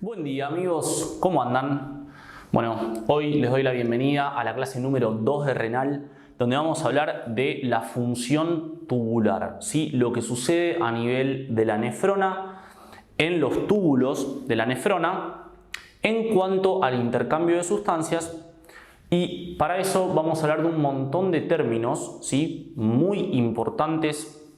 Buen día amigos, ¿cómo andan? Bueno, hoy les doy la bienvenida a la clase número 2 de renal, donde vamos a hablar de la función tubular, ¿sí? Lo que sucede a nivel de la nefrona, en los túbulos de la nefrona, en cuanto al intercambio de sustancias. Y para eso vamos a hablar de un montón de términos, ¿sí? Muy importantes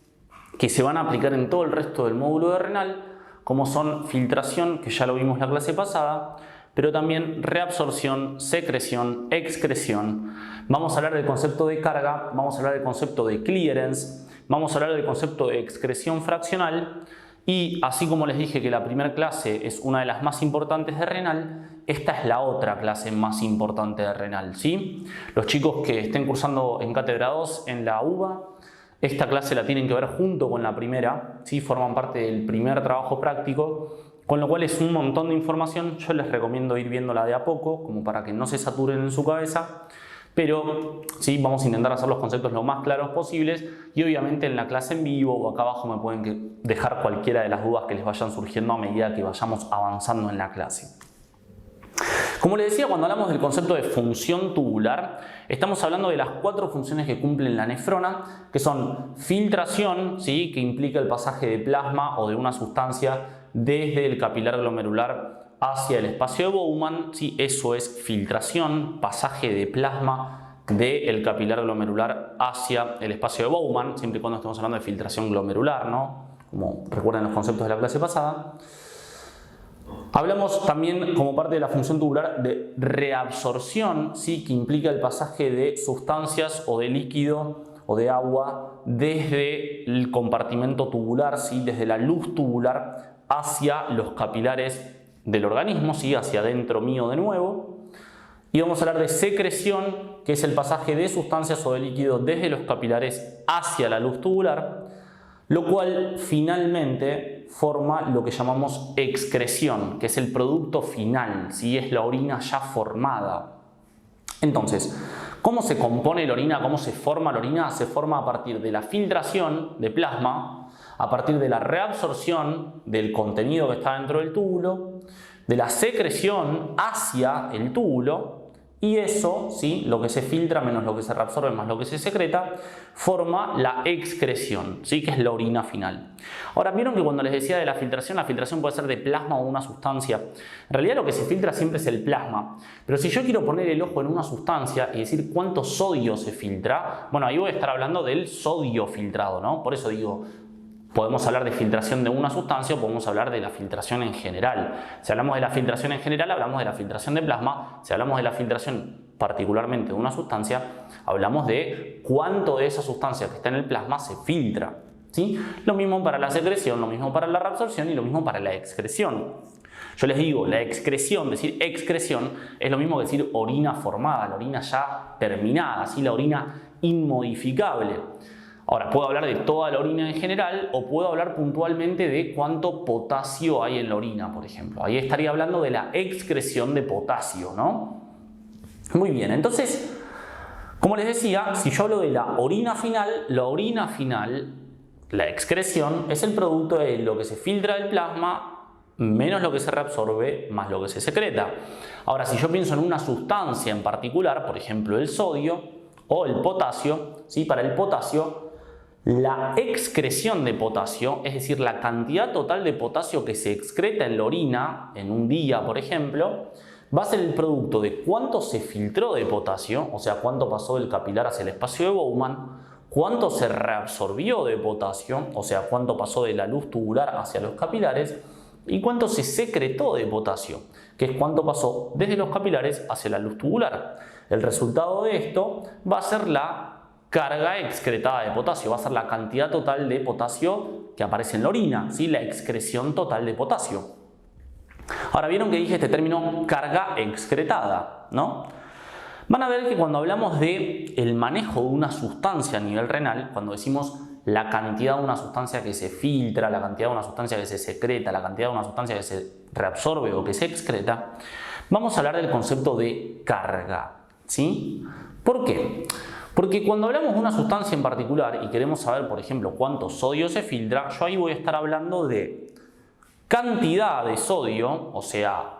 que se van a aplicar en todo el resto del módulo de renal, como son filtración, que ya lo vimos la clase pasada, pero también reabsorción, secreción, excreción. Vamos a hablar del concepto de carga, vamos a hablar del concepto de clearance, vamos a hablar del concepto de excreción fraccional y así como les dije que la primera clase es una de las más importantes de renal, esta es la otra clase más importante de renal, ¿sí? Los chicos que estén cursando en cátedra 2 en la UBA, esta clase la tienen que ver junto con la primera, ¿sí? Forman parte del primer trabajo práctico, con lo cual es un montón de información. Yo les recomiendo ir viéndola de a poco, como para que no se saturen en su cabeza, pero sí, vamos a intentar hacer los conceptos lo más claros posibles y obviamente en la clase en vivo o acá abajo me pueden dejar cualquiera de las dudas que les vayan surgiendo a medida que vayamos avanzando en la clase. Como les decía, cuando hablamos del concepto de función tubular, estamos hablando de las 4 funciones que cumplen la nefrona, que son filtración, ¿sí? Que implica el pasaje de plasma o de una sustancia desde el capilar glomerular hacia el espacio de Bowman, ¿sí? Eso es filtración, pasaje de plasma del capilar glomerular hacia el espacio de Bowman, siempre y cuando estemos hablando de filtración glomerular, ¿no? Como recuerdan los conceptos de la clase pasada. Hablamos también como parte de la función tubular de reabsorción, ¿sí? Que implica el pasaje de sustancias o de líquido o de agua desde el compartimento tubular, ¿sí? Desde la luz tubular hacia los capilares del organismo, ¿sí? Hacia adentro mío de nuevo. Y vamos a hablar de secreción, que es el pasaje de sustancias o de líquido desde los capilares hacia la luz tubular, lo cual finalmente forma lo que llamamos excreción, que es el producto final, ¿sí? Es la orina ya formada. Entonces, ¿cómo se compone la orina? ¿Cómo se forma la orina? Se forma a partir de la filtración de plasma, a partir de la reabsorción del contenido que está dentro del túbulo, de la secreción hacia el túbulo, y eso, ¿sí? Lo que se filtra menos lo que se reabsorbe más lo que se secreta, forma la excreción, ¿sí? Que es la orina final. Ahora, vieron que cuando les decía de la filtración puede ser de plasma o una sustancia. En realidad lo que se filtra siempre es el plasma. Pero si yo quiero poner el ojo en una sustancia y decir cuánto sodio se filtra, bueno, ahí voy a estar hablando del sodio filtrado, ¿no? Por eso digo, podemos hablar de filtración de una sustancia o podemos hablar de la filtración en general. Si hablamos de la filtración en general, hablamos de la filtración de plasma. Si hablamos de la filtración particularmente de una sustancia, hablamos de cuánto de esa sustancia que está en el plasma se filtra, ¿sí? Lo mismo para la secreción, lo mismo para la reabsorción y lo mismo para la excreción. Yo les digo, la excreción, decir excreción, es lo mismo que decir orina formada, la orina ya terminada, ¿sí? La orina inmodificable. Ahora, puedo hablar de toda la orina en general o puedo hablar puntualmente de cuánto potasio hay en la orina, por ejemplo. Ahí estaría hablando de la excreción de potasio, ¿no? Muy bien, entonces, como les decía, si yo hablo de la orina final, la excreción, es el producto de lo que se filtra del plasma menos lo que se reabsorbe más lo que se secreta. Ahora, si yo pienso en una sustancia en particular, por ejemplo el sodio o el potasio, ¿sí? Para el potasio, la excreción de potasio, es decir, la cantidad total de potasio que se excreta en la orina en un día, por ejemplo, va a ser el producto de cuánto se filtró de potasio, o sea, cuánto pasó del capilar hacia el espacio de Bowman, cuánto se reabsorbió de potasio, o sea, cuánto pasó de la luz tubular hacia los capilares, y cuánto se secretó de potasio, que es cuánto pasó desde los capilares hacia la luz tubular. El resultado de esto va a ser la carga excretada de potasio, va a ser la cantidad total de potasio que aparece en la orina, ¿sí? La excreción total de potasio. Ahora, vieron que dije este término carga excretada, ¿no? Van a ver que cuando hablamos de el manejo de una sustancia a nivel renal, cuando decimos la cantidad de una sustancia que se filtra, la cantidad de una sustancia que se secreta, la cantidad de una sustancia que se reabsorbe o que se excreta, vamos a hablar del concepto de carga, ¿sí? ¿Por qué? Porque cuando hablamos de una sustancia en particular y queremos saber, por ejemplo, cuánto sodio se filtra, yo ahí voy a estar hablando de cantidad de sodio, o sea,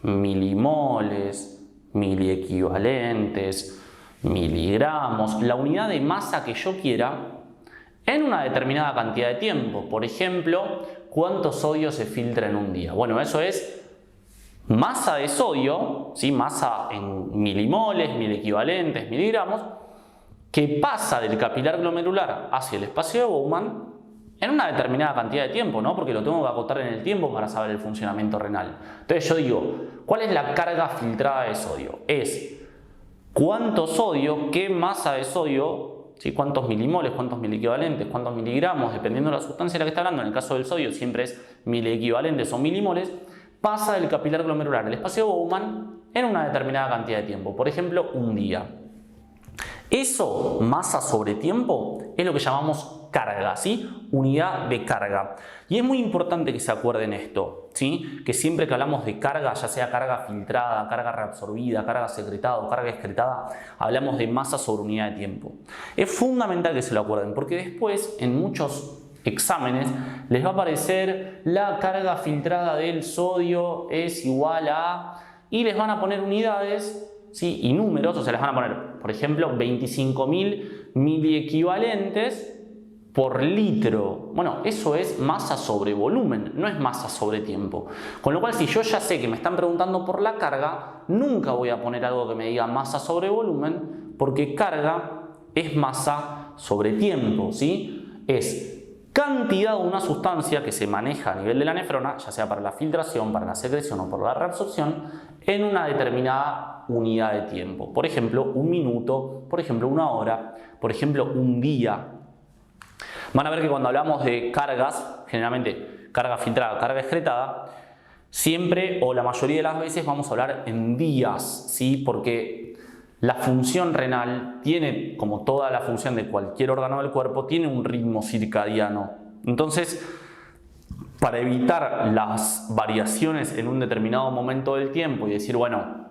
milimoles, miliequivalentes, miligramos, la unidad de masa que yo quiera, en una determinada cantidad de tiempo. Por ejemplo, ¿cuánto sodio se filtra en un día? Bueno, eso es masa de sodio, ¿sí? Masa en milimoles, miliequivalentes, miligramos, que pasa del capilar glomerular hacia el espacio de Bowman en una determinada cantidad de tiempo, ¿no? Porque lo tengo que acotar en el tiempo para saber el funcionamiento renal. Entonces yo digo, ¿cuál es la carga filtrada de sodio? Es cuánto sodio, qué masa de sodio, ¿sí? Cuántos milimoles, cuántos miliequivalentes, cuántos miligramos, dependiendo de la sustancia de la que está hablando. En el caso del sodio siempre es miliequivalentes o milimoles, pasa del capilar glomerular al espacio de Bowman en una determinada cantidad de tiempo. Por ejemplo, un día. Eso, masa sobre tiempo, es lo que llamamos carga, ¿sí? Unidad de carga. Y es muy importante que se acuerden esto, ¿sí? Que siempre que hablamos de carga, ya sea carga filtrada, carga reabsorbida, carga secretada o carga excretada, hablamos de masa sobre unidad de tiempo. Es fundamental que se lo acuerden, porque después en muchos exámenes les va a aparecer la carga filtrada del sodio es igual a... y les van a poner unidades, ¿sí? Y números, o sea, les van a poner, por ejemplo, 25.000 miliequivalentes por litro. Bueno, eso es masa sobre volumen, no es masa sobre tiempo. Con lo cual, si yo ya sé que me están preguntando por la carga, nunca voy a poner algo que me diga masa sobre volumen, porque carga es masa sobre tiempo, ¿sí? Es cantidad de una sustancia que se maneja a nivel de la nefrona, ya sea para la filtración, para la secreción o por la reabsorción, en una determinada unidad de tiempo. Por ejemplo, un minuto, por ejemplo, una hora, por ejemplo, un día. Van a ver que cuando hablamos de cargas, generalmente carga filtrada, carga excretada, siempre o la mayoría de las veces vamos a hablar en días, ¿sí? Porque la función renal tiene, como toda la función de cualquier órgano del cuerpo, tiene un ritmo circadiano. Entonces, para evitar las variaciones en un determinado momento del tiempo y decir, bueno,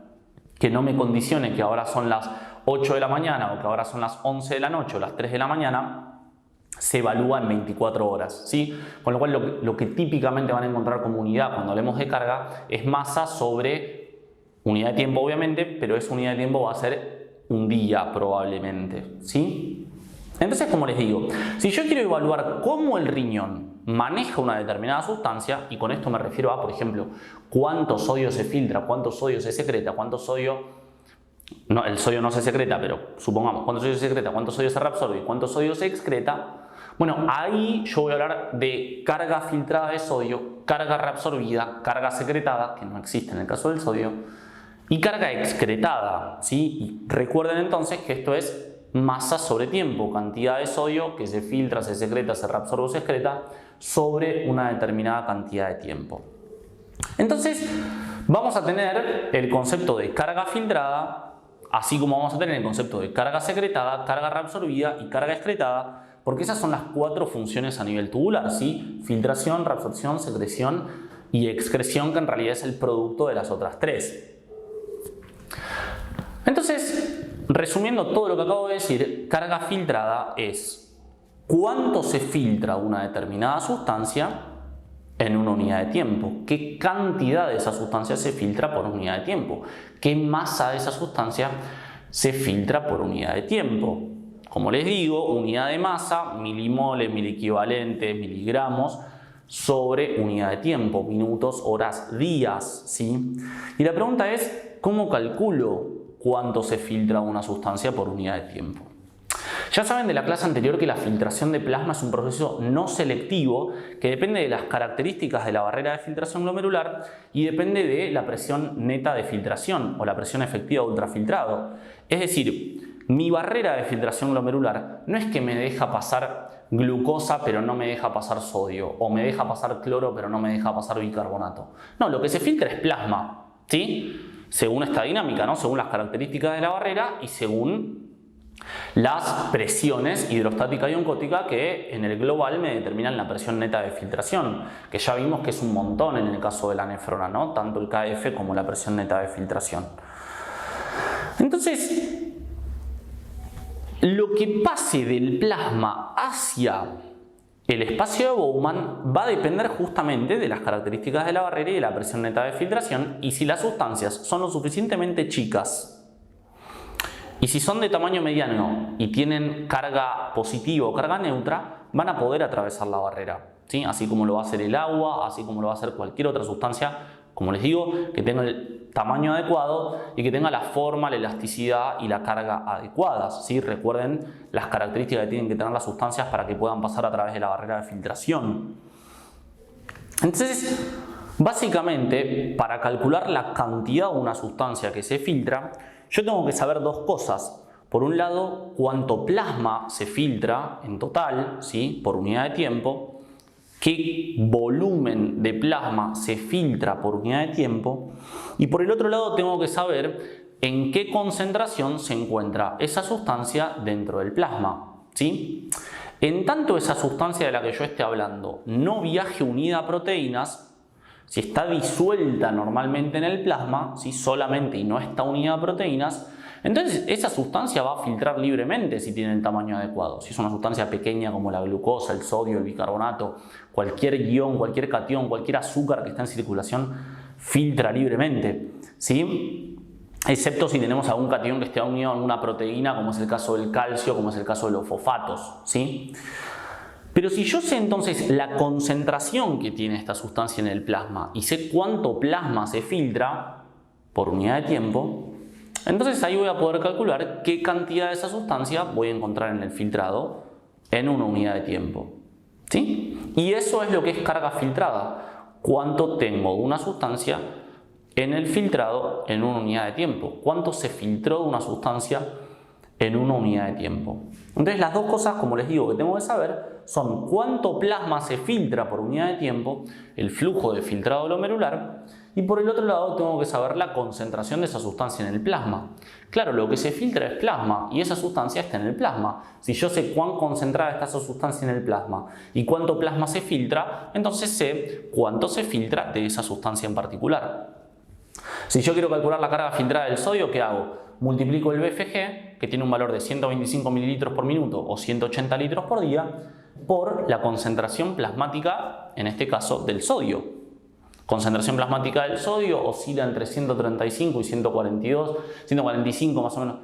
que no me condicione que ahora son las 8 de la mañana o que ahora son las 11 de la noche o las 3 de la mañana, se evalúa en 24 horas, ¿sí? Con lo cual lo que típicamente van a encontrar como unidad cuando hablemos de carga es masa sobre unidad de tiempo, obviamente, pero esa unidad de tiempo va a ser un día probablemente, ¿sí? Entonces, como les digo, si yo quiero evaluar cómo el riñón maneja una determinada sustancia, y con esto me refiero a, por ejemplo, cuánto sodio se filtra, cuánto sodio se secreta, cuánto sodio... No, el sodio no se secreta, pero supongamos cuánto sodio se secreta, cuánto sodio se reabsorbe y cuánto sodio se excreta. Bueno, ahí yo voy a hablar de carga filtrada de sodio, carga reabsorbida, carga secretada, que no existe en el caso del sodio, y carga excretada, ¿sí? Y recuerden entonces que esto es masa sobre tiempo, cantidad de sodio que se filtra, se secreta, se reabsorbe o se excreta sobre una determinada cantidad de tiempo. Entonces, vamos a tener el concepto de carga filtrada, así como vamos a tener el concepto de carga secretada, carga reabsorbida y carga excretada, porque esas son las 4 funciones a nivel tubular, ¿sí? Filtración, reabsorción, secreción y excreción, que en realidad es el producto de las otras 3. Entonces, resumiendo todo lo que acabo de decir, carga filtrada es cuánto se filtra una determinada sustancia en una unidad de tiempo, qué cantidad de esa sustancia se filtra por unidad de tiempo, qué masa de esa sustancia se filtra por unidad de tiempo. Como les digo, unidad de masa, milimoles, miliequivalentes, miligramos, sobre unidad de tiempo, minutos, horas, días, ¿sí? Y la pregunta es, ¿cómo calculo cuánto se filtra una sustancia por unidad de tiempo? Ya saben de la clase anterior que la filtración de plasma es un proceso no selectivo que depende de las características de la barrera de filtración glomerular y depende de la presión neta de filtración o la presión efectiva de ultrafiltrado. Es decir, mi barrera de filtración glomerular no es que me deja pasar glucosa pero no me deja pasar sodio, o me deja pasar cloro pero no me deja pasar bicarbonato. No, lo que se filtra es plasma, ¿sí? Según esta dinámica, ¿no? Según las características de la barrera y según las presiones hidrostática y oncótica que en el global me determinan la presión neta de filtración, que ya vimos que es un montón en el caso de la nefrona, ¿no? Tanto el KF como la presión neta de filtración. Entonces, lo que pase del plasma hacia el espacio de Bowman va a depender justamente de las características de la barrera y de la presión neta de filtración, y si las sustancias son lo suficientemente chicas y si son de tamaño mediano y tienen carga positiva o carga neutra, van a poder atravesar la barrera, ¿sí? Así como lo va a hacer el agua, así como lo va a hacer cualquier otra sustancia, como les digo, que tenga el tamaño adecuado y que tenga la forma, la elasticidad y la carga adecuadas, ¿sí? Recuerden las características que tienen que tener las sustancias para que puedan pasar a través de la barrera de filtración. Entonces, básicamente, para calcular la cantidad de una sustancia que se filtra, yo tengo que saber dos cosas. Por un lado, cuánto plasma se filtra en total, ¿sí? Por unidad de tiempo, qué volumen de plasma se filtra por unidad de tiempo, y por el otro lado tengo que saber en qué concentración se encuentra esa sustancia dentro del plasma, ¿sí? En tanto esa sustancia de la que yo esté hablando no viaje unida a proteínas, si está disuelta normalmente en el plasma, ¿sí? Solamente y no está unida a proteínas, entonces esa sustancia va a filtrar libremente si tiene el tamaño adecuado. Si es una sustancia pequeña como la glucosa, el sodio, el bicarbonato, cualquier ion, cualquier catión, cualquier azúcar que está en circulación, filtra libremente, ¿sí? Excepto si tenemos algún catión que esté unido a una proteína, como es el caso del calcio, como es el caso de los fosfatos, ¿sí? Pero si yo sé entonces la concentración que tiene esta sustancia en el plasma y sé cuánto plasma se filtra por unidad de tiempo, entonces ahí voy a poder calcular qué cantidad de esa sustancia voy a encontrar en el filtrado en una unidad de tiempo, ¿sí? Y eso es lo que es carga filtrada. Cuánto tengo de una sustancia en el filtrado en una unidad de tiempo. Cuánto se filtró de una sustancia en una unidad de tiempo. Entonces las dos cosas, como les digo, que tengo que saber son cuánto plasma se filtra por unidad de tiempo, el flujo de filtrado glomerular, y por el otro lado tengo que saber la concentración de esa sustancia en el plasma. Claro, lo que se filtra es plasma y esa sustancia está en el plasma. Si yo sé cuán concentrada está esa sustancia en el plasma y cuánto plasma se filtra, entonces sé cuánto se filtra de esa sustancia en particular. Si yo quiero calcular la carga filtrada del sodio, ¿qué hago? Multiplico el BFG, que tiene un valor de 125 mililitros por minuto o 180 litros por día, por la concentración plasmática, en este caso, del sodio. Concentración plasmática del sodio oscila entre 135 y 145 más o menos,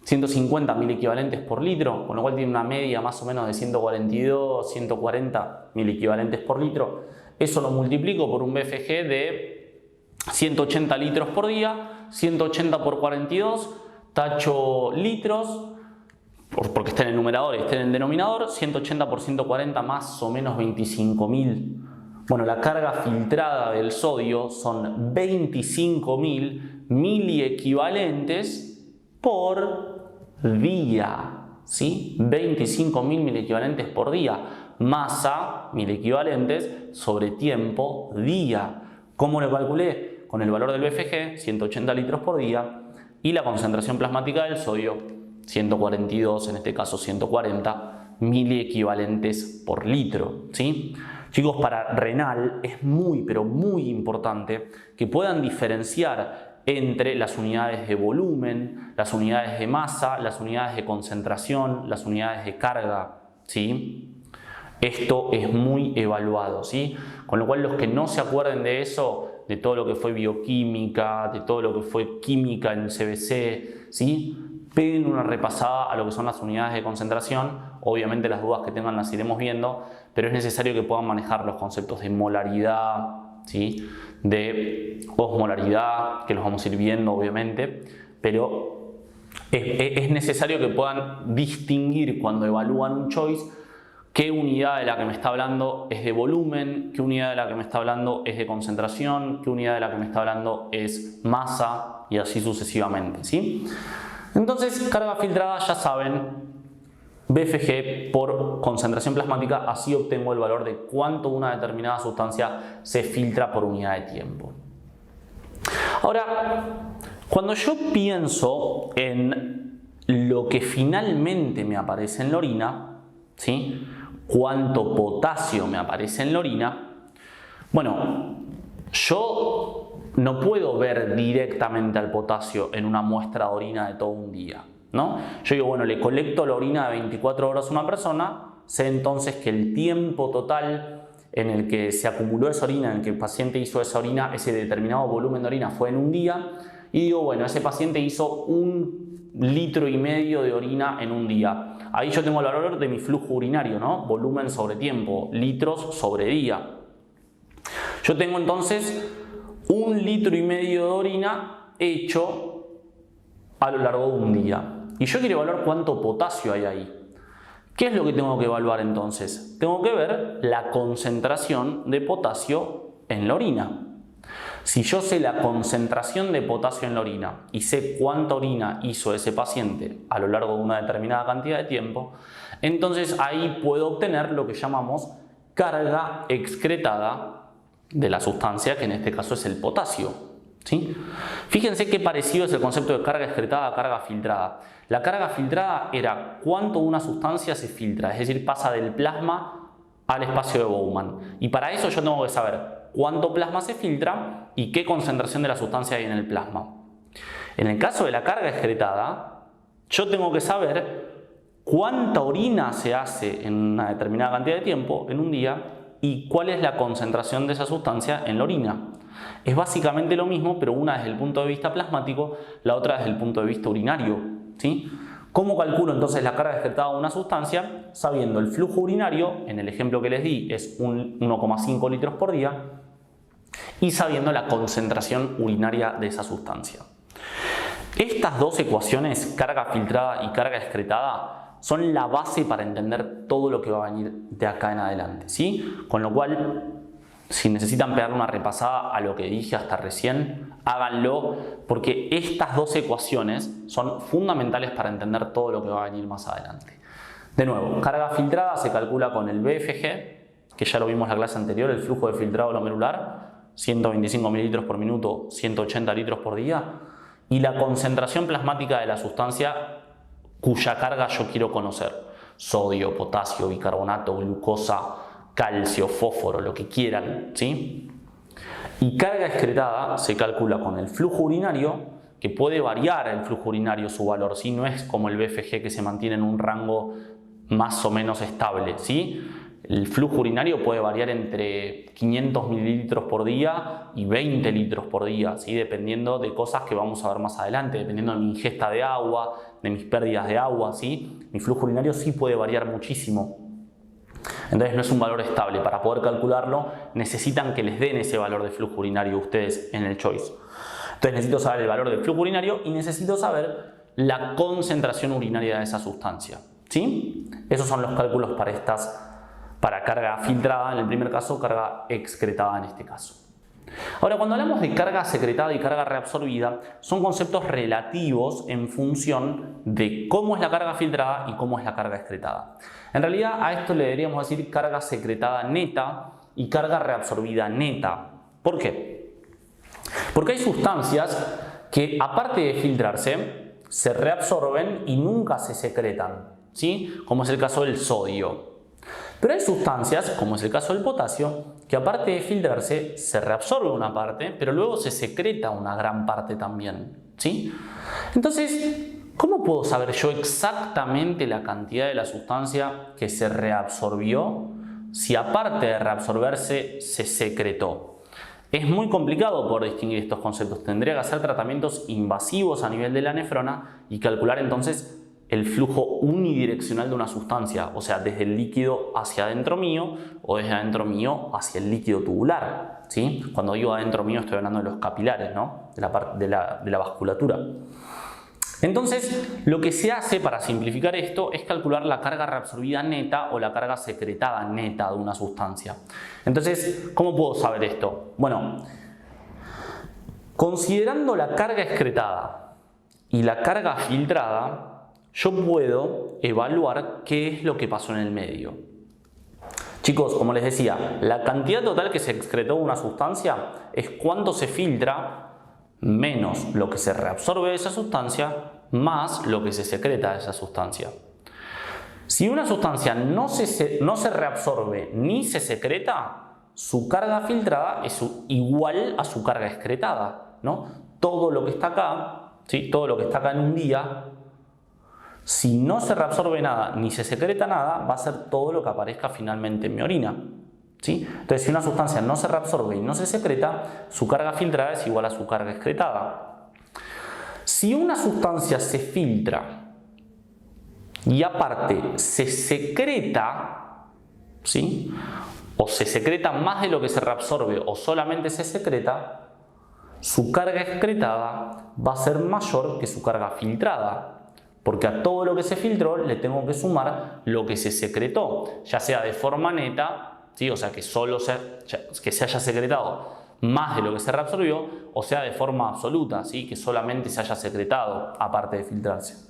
150 milequivalentes por litro, con lo cual tiene una media más o menos de 142, 140 milequivalentes por litro. Eso lo multiplico por un BFG de 180 litros por día, 180 por 42, tacho litros, porque está en el numerador y está en el denominador, 180 por 140 más o menos 25.000. Bueno, la carga filtrada del sodio son 25.000 miliequivalentes por día, ¿sí? 25.000 miliequivalentes por día. Masa, miliequivalentes, sobre tiempo, día. ¿Cómo lo calculé? Con el valor del BFG, 180 litros por día, y la concentración plasmática del sodio, 142, en este caso 140 miliequivalentes por litro, ¿sí? Chicos, para renal es muy, pero muy importante que puedan diferenciar entre las unidades de volumen, las unidades de masa, las unidades de concentración, las unidades de carga, ¿sí? Esto es muy evaluado, ¿sí? Con lo cual los que no se acuerden de eso, de todo lo que fue bioquímica, de todo lo que fue química en CBC, ¿sí? Peguen una repasada a lo que son las unidades de concentración. Obviamente las dudas que tengan las iremos viendo, pero es necesario que puedan manejar los conceptos de molaridad, ¿sí? De osmolaridad, que los vamos a ir viendo obviamente, pero es necesario que puedan distinguir cuando evalúan un choice qué unidad de la que me está hablando es de volumen, qué unidad de la que me está hablando es de concentración, qué unidad de la que me está hablando es masa y así sucesivamente, ¿sí? Entonces, carga filtrada, ya saben, BFG por concentración plasmática, así obtengo el valor de cuánto una determinada sustancia se filtra por unidad de tiempo. Ahora, cuando yo pienso en lo que finalmente me aparece en la orina, ¿sí? Cuánto potasio me aparece en la orina, bueno, yo no puedo ver directamente al potasio en una muestra de orina de todo un día, ¿no? Yo digo, bueno, le colecto la orina de 24 horas a una persona, sé entonces que el tiempo total en el que se acumuló esa orina, en el que el paciente hizo esa orina, ese determinado volumen de orina fue en un día, y digo, bueno, ese paciente hizo 1,5 litros de orina en un día. Ahí yo tengo el valor de mi flujo urinario, ¿no? Volumen sobre tiempo, litros sobre día. Yo tengo entonces 1,5 litros de orina hecho a lo largo de un día. Y yo quiero evaluar cuánto potasio hay ahí. ¿Qué es lo que tengo que evaluar entonces? Tengo que ver la concentración de potasio en la orina. Si yo sé la concentración de potasio en la orina y sé cuánta orina hizo ese paciente a lo largo de una determinada cantidad de tiempo, entonces ahí puedo obtener lo que llamamos carga excretada de la sustancia, que en este caso es el potasio. ¿Sí? Fíjense qué parecido es el concepto de carga excretada a carga filtrada. La carga filtrada era cuánto una sustancia se filtra, es decir, pasa del plasma al espacio de Bowman. Y para eso yo tengo que saber cuánto plasma se filtra y qué concentración de la sustancia hay en el plasma. En el caso de la carga excretada, yo tengo que saber cuánta orina se hace en una determinada cantidad de tiempo, en un día, y cuál es la concentración de esa sustancia en la orina. Es básicamente lo mismo, pero una desde el punto de vista plasmático, la otra desde el punto de vista urinario. ¿Sí? ¿Cómo calculo entonces la carga excretada de una sustancia? Sabiendo el flujo urinario, en el ejemplo que les di es 1,5 litros por día, y sabiendo la concentración urinaria de esa sustancia. Estas dos ecuaciones, carga filtrada y carga excretada, son la base para entender todo lo que va a venir de acá en adelante, ¿sí? Con lo cual, si necesitan pegarle una repasada a lo que dije hasta recién, háganlo, porque estas dos ecuaciones son fundamentales para entender todo lo que va a venir más adelante. De nuevo, carga filtrada se calcula con el BFG, que ya lo vimos en la clase anterior, el flujo de filtrado glomerular, 125 mililitros por minuto, 180 litros por día, y la concentración plasmática de la sustancia cuya carga yo quiero conocer: sodio, potasio, bicarbonato, glucosa, calcio, fósforo, lo que quieran, ¿sí? Y carga excretada se calcula con el flujo urinario, que puede variar el flujo urinario su valor, ¿sí? No es como el BFG que se mantiene en un rango más o menos estable, ¿sí? El flujo urinario puede variar entre 500 mililitros por día y 20 litros por día, ¿sí? Dependiendo de cosas que vamos a ver más adelante, dependiendo de mi ingesta de agua, de mis pérdidas de agua, ¿sí? Mi flujo urinario sí puede variar muchísimo. Entonces no es un valor estable. Para poder calcularlo necesitan que les den ese valor de flujo urinario ustedes en el choice. Entonces necesito saber el valor del flujo urinario y necesito saber la concentración urinaria de esa sustancia, ¿sí? Esos son los cálculos para carga filtrada en el primer caso, carga excretada en este caso. Ahora, cuando hablamos de carga secretada y carga reabsorbida, son conceptos relativos en función de cómo es la carga filtrada y cómo es la carga excretada. En realidad a esto le deberíamos decir carga secretada neta y carga reabsorbida neta. ¿Por qué? Porque hay sustancias que, aparte de filtrarse, se reabsorben y nunca se secretan, ¿sí? Como es el caso del sodio. Pero hay sustancias, como es el caso del potasio, que aparte de filtrarse, se reabsorbe una parte, pero luego se secreta una gran parte también, ¿sí? Entonces, ¿cómo puedo saber yo exactamente la cantidad de la sustancia que se reabsorbió si aparte de reabsorberse se secretó? Es muy complicado poder distinguir estos conceptos. Tendría que hacer tratamientos invasivos a nivel de la nefrona y calcular entonces el flujo unidireccional de una sustancia, o sea, desde el líquido hacia adentro mío o desde adentro mío hacia el líquido tubular, ¿sí? Cuando digo adentro mío estoy hablando de los capilares, ¿no? De la vasculatura. Entonces, lo que se hace para simplificar esto es calcular la carga reabsorbida neta o la carga secretada neta de una sustancia. Entonces, ¿cómo puedo saber esto? Bueno, considerando la carga excretada y la carga filtrada, yo puedo evaluar qué es lo que pasó en el medio. Chicos, como les decía, la cantidad total que se excretó de una sustancia es cuánto se filtra menos lo que se reabsorbe de esa sustancia más lo que se secreta de esa sustancia. Si una sustancia no se reabsorbe ni se secreta, su carga filtrada es igual a su carga excretada, ¿no? Todo lo que está acá, ¿sí? Todo lo que está acá en un día Si no se reabsorbe nada ni se secreta nada, va a ser todo lo que aparezca finalmente en mi orina. ¿Sí? Entonces, si una sustancia no se reabsorbe y no se secreta, su carga filtrada es igual a su carga excretada. Si una sustancia se filtra y aparte se secreta, ¿sí? O se secreta más de lo que se reabsorbe o solamente se secreta, su carga excretada va a ser mayor que su carga filtrada, porque a todo lo que se filtró le tengo que sumar lo que se secretó, ya sea de forma neta, ¿sí? O sea que se haya secretado más de lo que se reabsorbió, o sea de forma absoluta, ¿sí? Que solamente se haya secretado aparte de filtrarse.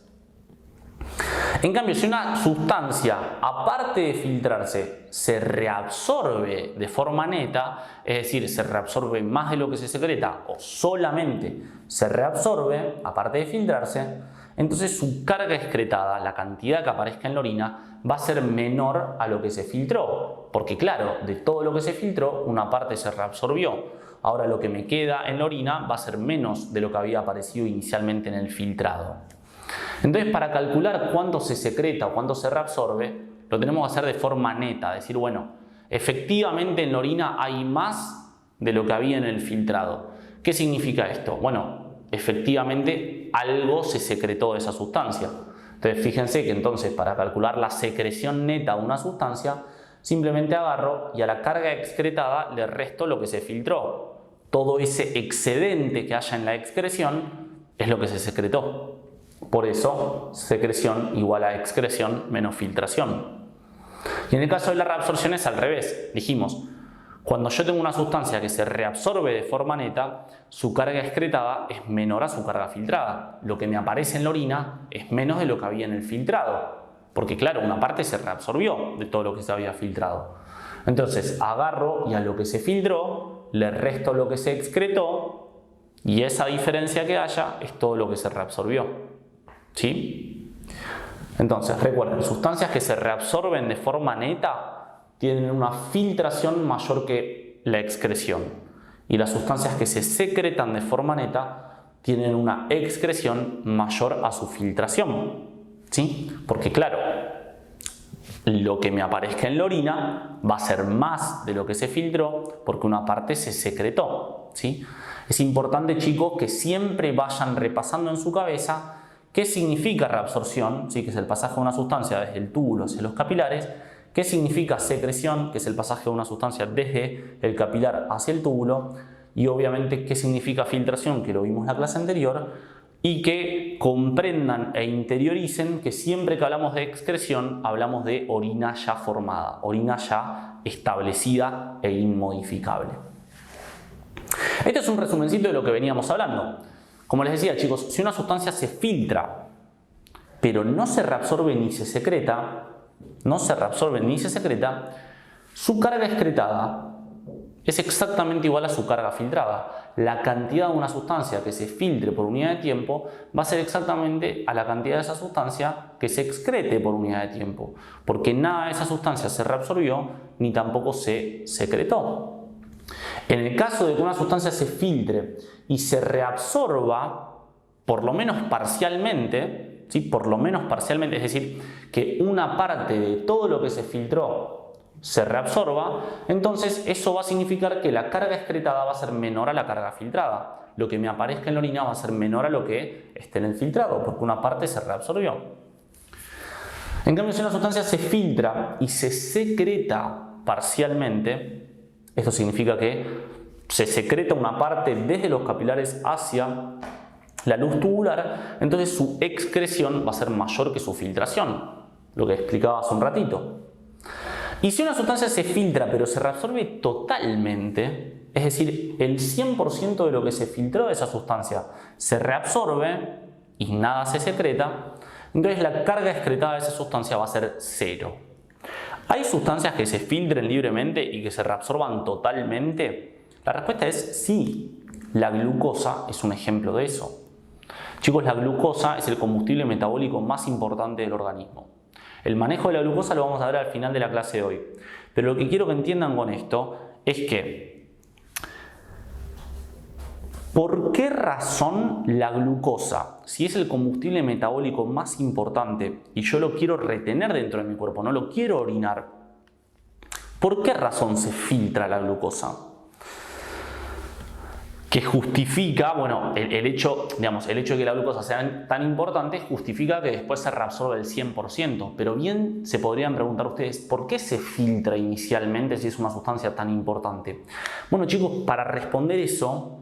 En cambio, si una sustancia, aparte de filtrarse, se reabsorbe de forma neta, es decir, se reabsorbe más de lo que se secreta o solamente se reabsorbe, aparte de filtrarse, entonces su carga excretada, la cantidad que aparezca en la orina, va a ser menor a lo que se filtró. Porque claro, de todo lo que se filtró, una parte se reabsorbió. Ahora lo que me queda en la orina va a ser menos de lo que había aparecido inicialmente en el filtrado. Entonces, para calcular cuánto se secreta o cuánto se reabsorbe, lo tenemos que hacer de forma neta, decir, bueno, efectivamente en la orina hay más de lo que había en el filtrado. ¿Qué significa esto? Bueno, efectivamente algo se secretó de esa sustancia. Entonces, fíjense que entonces para calcular la secreción neta de una sustancia, simplemente agarro y a la carga excretada le resto lo que se filtró. Todo ese excedente que haya en la excreción es lo que se secretó. Por eso, secreción igual a excreción menos filtración. Y en el caso de la reabsorción es al revés. Dijimos, cuando yo tengo una sustancia que se reabsorbe de forma neta, su carga excretada es menor a su carga filtrada. Lo que me aparece en la orina es menos de lo que había en el filtrado. Porque claro, una parte se reabsorbió de todo lo que se había filtrado. Entonces, agarro y a lo que se filtró le resto lo que se excretó y esa diferencia que haya es todo lo que se reabsorbió. ¿Sí? Entonces, recuerden, sustancias que se reabsorben de forma neta tienen una filtración mayor que la excreción. Y las sustancias que se secretan de forma neta tienen una excreción mayor a su filtración. ¿Sí? Porque claro, lo que me aparezca en la orina va a ser más de lo que se filtró porque una parte se secretó. ¿Sí? Es importante, chicos, que siempre vayan repasando en su cabeza ¿qué significa reabsorción? ¿Sí? Que es el pasaje de una sustancia desde el túbulo hacia los capilares. ¿Qué significa secreción? Que es el pasaje de una sustancia desde el capilar hacia el túbulo. Y obviamente, ¿qué significa filtración? Que lo vimos en la clase anterior. Y que comprendan e interioricen que siempre que hablamos de excreción, hablamos de orina ya formada, orina ya establecida e inmodificable. Este es un resumencito de lo que veníamos hablando. Como les decía, chicos, si una sustancia se filtra, pero no se reabsorbe ni se secreta, su carga excretada es exactamente igual a su carga filtrada. La cantidad de una sustancia que se filtre por unidad de tiempo va a ser exactamente a la cantidad de esa sustancia que se excrete por unidad de tiempo, porque nada de esa sustancia se reabsorbió ni tampoco se secretó. En el caso de que una sustancia se filtre y se reabsorba, por lo menos parcialmente, ¿sí? Por lo menos parcialmente, es decir, que una parte de todo lo que se filtró se reabsorba, entonces eso va a significar que la carga excretada va a ser menor a la carga filtrada. Lo que me aparezca en la orina va a ser menor a lo que esté en el filtrado, porque una parte se reabsorbió. En cambio, si una sustancia se filtra y se secreta parcialmente, esto significa que se secreta una parte desde los capilares hacia la luz tubular, entonces su excreción va a ser mayor que su filtración, lo que explicaba hace un ratito. Y si una sustancia se filtra pero se reabsorbe totalmente, es decir, el 100% de lo que se filtró de esa sustancia se reabsorbe y nada se secreta, entonces la carga excretada de esa sustancia va a ser 0. ¿Hay sustancias que se filtren libremente y que se reabsorban totalmente? La respuesta es sí. La glucosa es un ejemplo de eso. Chicos, la glucosa es el combustible metabólico más importante del organismo. El manejo de la glucosa lo vamos a ver al final de la clase de hoy. Pero lo que quiero que entiendan con esto es que ¿Por qué razón la glucosa, si es el combustible metabólico más importante y yo lo quiero retener dentro de mi cuerpo, no lo quiero orinar, por qué razón se filtra la glucosa? Que justifica, bueno, el hecho de que la glucosa sea tan importante justifica que después se reabsorbe el 100%, pero bien se podrían preguntar ustedes, ¿por qué se filtra inicialmente si es una sustancia tan importante? Bueno chicos, para responder eso,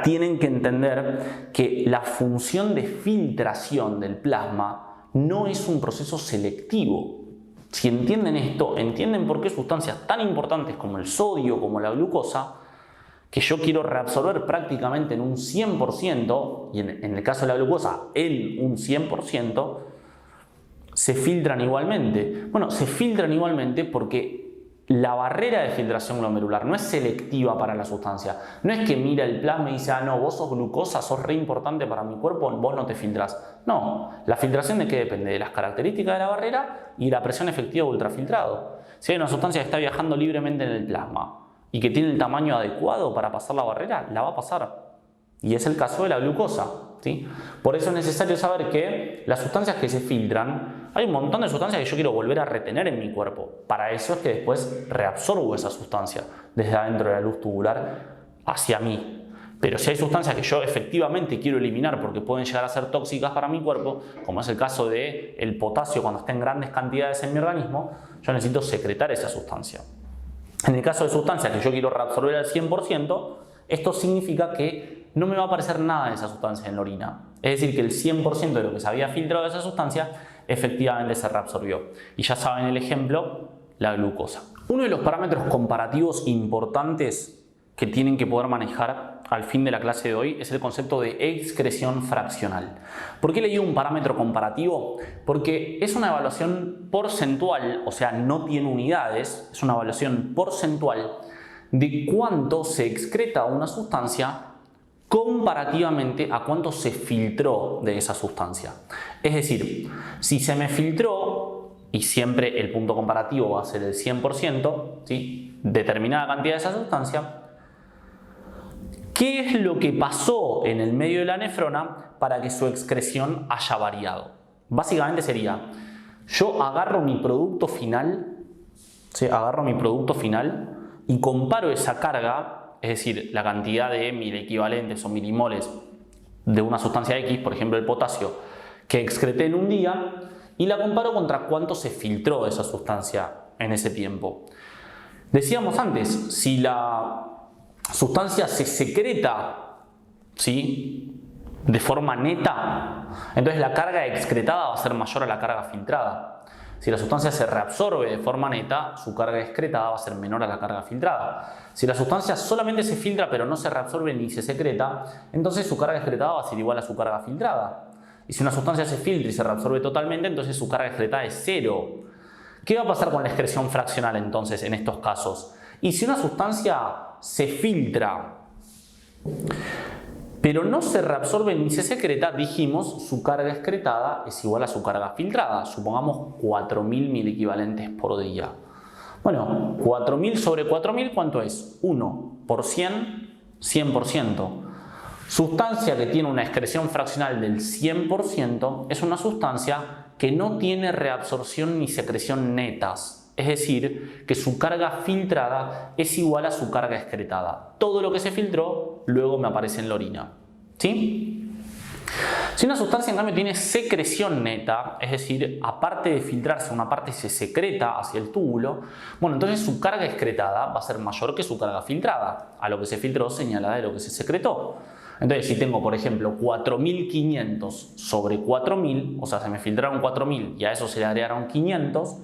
tienen que entender que la función de filtración del plasma no es un proceso selectivo. Si entienden esto, entienden por qué sustancias tan importantes como el sodio, como la glucosa, que yo quiero reabsorber prácticamente en un 100%, y en el caso de la glucosa en un 100%, se filtran igualmente. Bueno, se filtran igualmente porque la barrera de filtración glomerular no es selectiva para la sustancia. No es que mira el plasma y dice, ah, no, vos sos glucosa, sos re importante para mi cuerpo, vos no te filtrás. No, la filtración ¿de qué depende? De las características de la barrera y la presión efectiva de ultrafiltrado. Si hay una sustancia que está viajando libremente en el plasma y que tiene el tamaño adecuado para pasar la barrera, la va a pasar. Y es el caso de la glucosa, ¿sí? Por eso es necesario saber que las sustancias que se filtran, hay un montón de sustancias que yo quiero volver a retener en mi cuerpo. Para eso es que después reabsorbo esa sustancia desde adentro de la luz tubular hacia mí. Pero si hay sustancias que yo efectivamente quiero eliminar porque pueden llegar a ser tóxicas para mi cuerpo, como es el caso del potasio cuando está en grandes cantidades en mi organismo, yo necesito secretar esa sustancia. En el caso de sustancias que yo quiero reabsorber al 100%, esto significa que no me va a aparecer nada de esa sustancia en la orina. Es decir, que el 100% de lo que se había filtrado de esa sustancia efectivamente se reabsorbió. Y ya saben el ejemplo, la glucosa. Uno de los parámetros comparativos importantes que tienen que poder manejar al fin de la clase de hoy es el concepto de excreción fraccional. ¿Por qué le digo un parámetro comparativo? Porque es una evaluación porcentual, o sea, no tiene unidades, es una evaluación porcentual de cuánto se excreta una sustancia comparativamente a cuánto se filtró de esa sustancia. Es decir, si se me filtró, y siempre el punto comparativo va a ser el 100%, ¿sí? Determinada cantidad de esa sustancia, ¿qué es lo que pasó en el medio de la nefrona para que su excreción haya variado? Básicamente sería, yo agarro mi producto final, ¿sí? Agarro mi producto final y comparo esa carga, es decir, la cantidad de mil equivalentes o milimoles de una sustancia X, por ejemplo el potasio, que excreté en un día, y la comparo contra cuánto se filtró de esa sustancia en ese tiempo. Decíamos antes, si la sustancia se secreta, ¿sí?, de forma neta, entonces la carga excretada va a ser mayor a la carga filtrada. Si la sustancia se reabsorbe de forma neta, su carga excretada va a ser menor a la carga filtrada. Si la sustancia solamente se filtra pero no se reabsorbe ni se secreta, entonces su carga excretada va a ser igual a su carga filtrada. Y si una sustancia se filtra y se reabsorbe totalmente, entonces su carga excretada es cero. ¿Qué va a pasar con la excreción fraccional entonces en estos casos? Y si una sustancia se filtra pero no se reabsorbe ni se secreta, dijimos, su carga excretada es igual a su carga filtrada. Supongamos 4000 milequivalentes por día. Bueno, 4000 sobre 4000, ¿cuánto es? 1 por 100, 100%. Sustancia que tiene una excreción fraccional del 100% es una sustancia que no tiene reabsorción ni secreción netas. Es decir, que su carga filtrada es igual a su carga excretada. Todo lo que se filtró luego me aparece en la orina. ¿Sí? Si una sustancia en cambio tiene secreción neta, es decir, aparte de filtrarse, una parte se secreta hacia el túbulo, bueno, entonces su carga excretada va a ser mayor que su carga filtrada. A lo que se filtró señala de lo que se secretó. Entonces, si tengo, por ejemplo, 4500 sobre 4000, o sea, se me filtraron 4000 y a eso se le agregaron 500,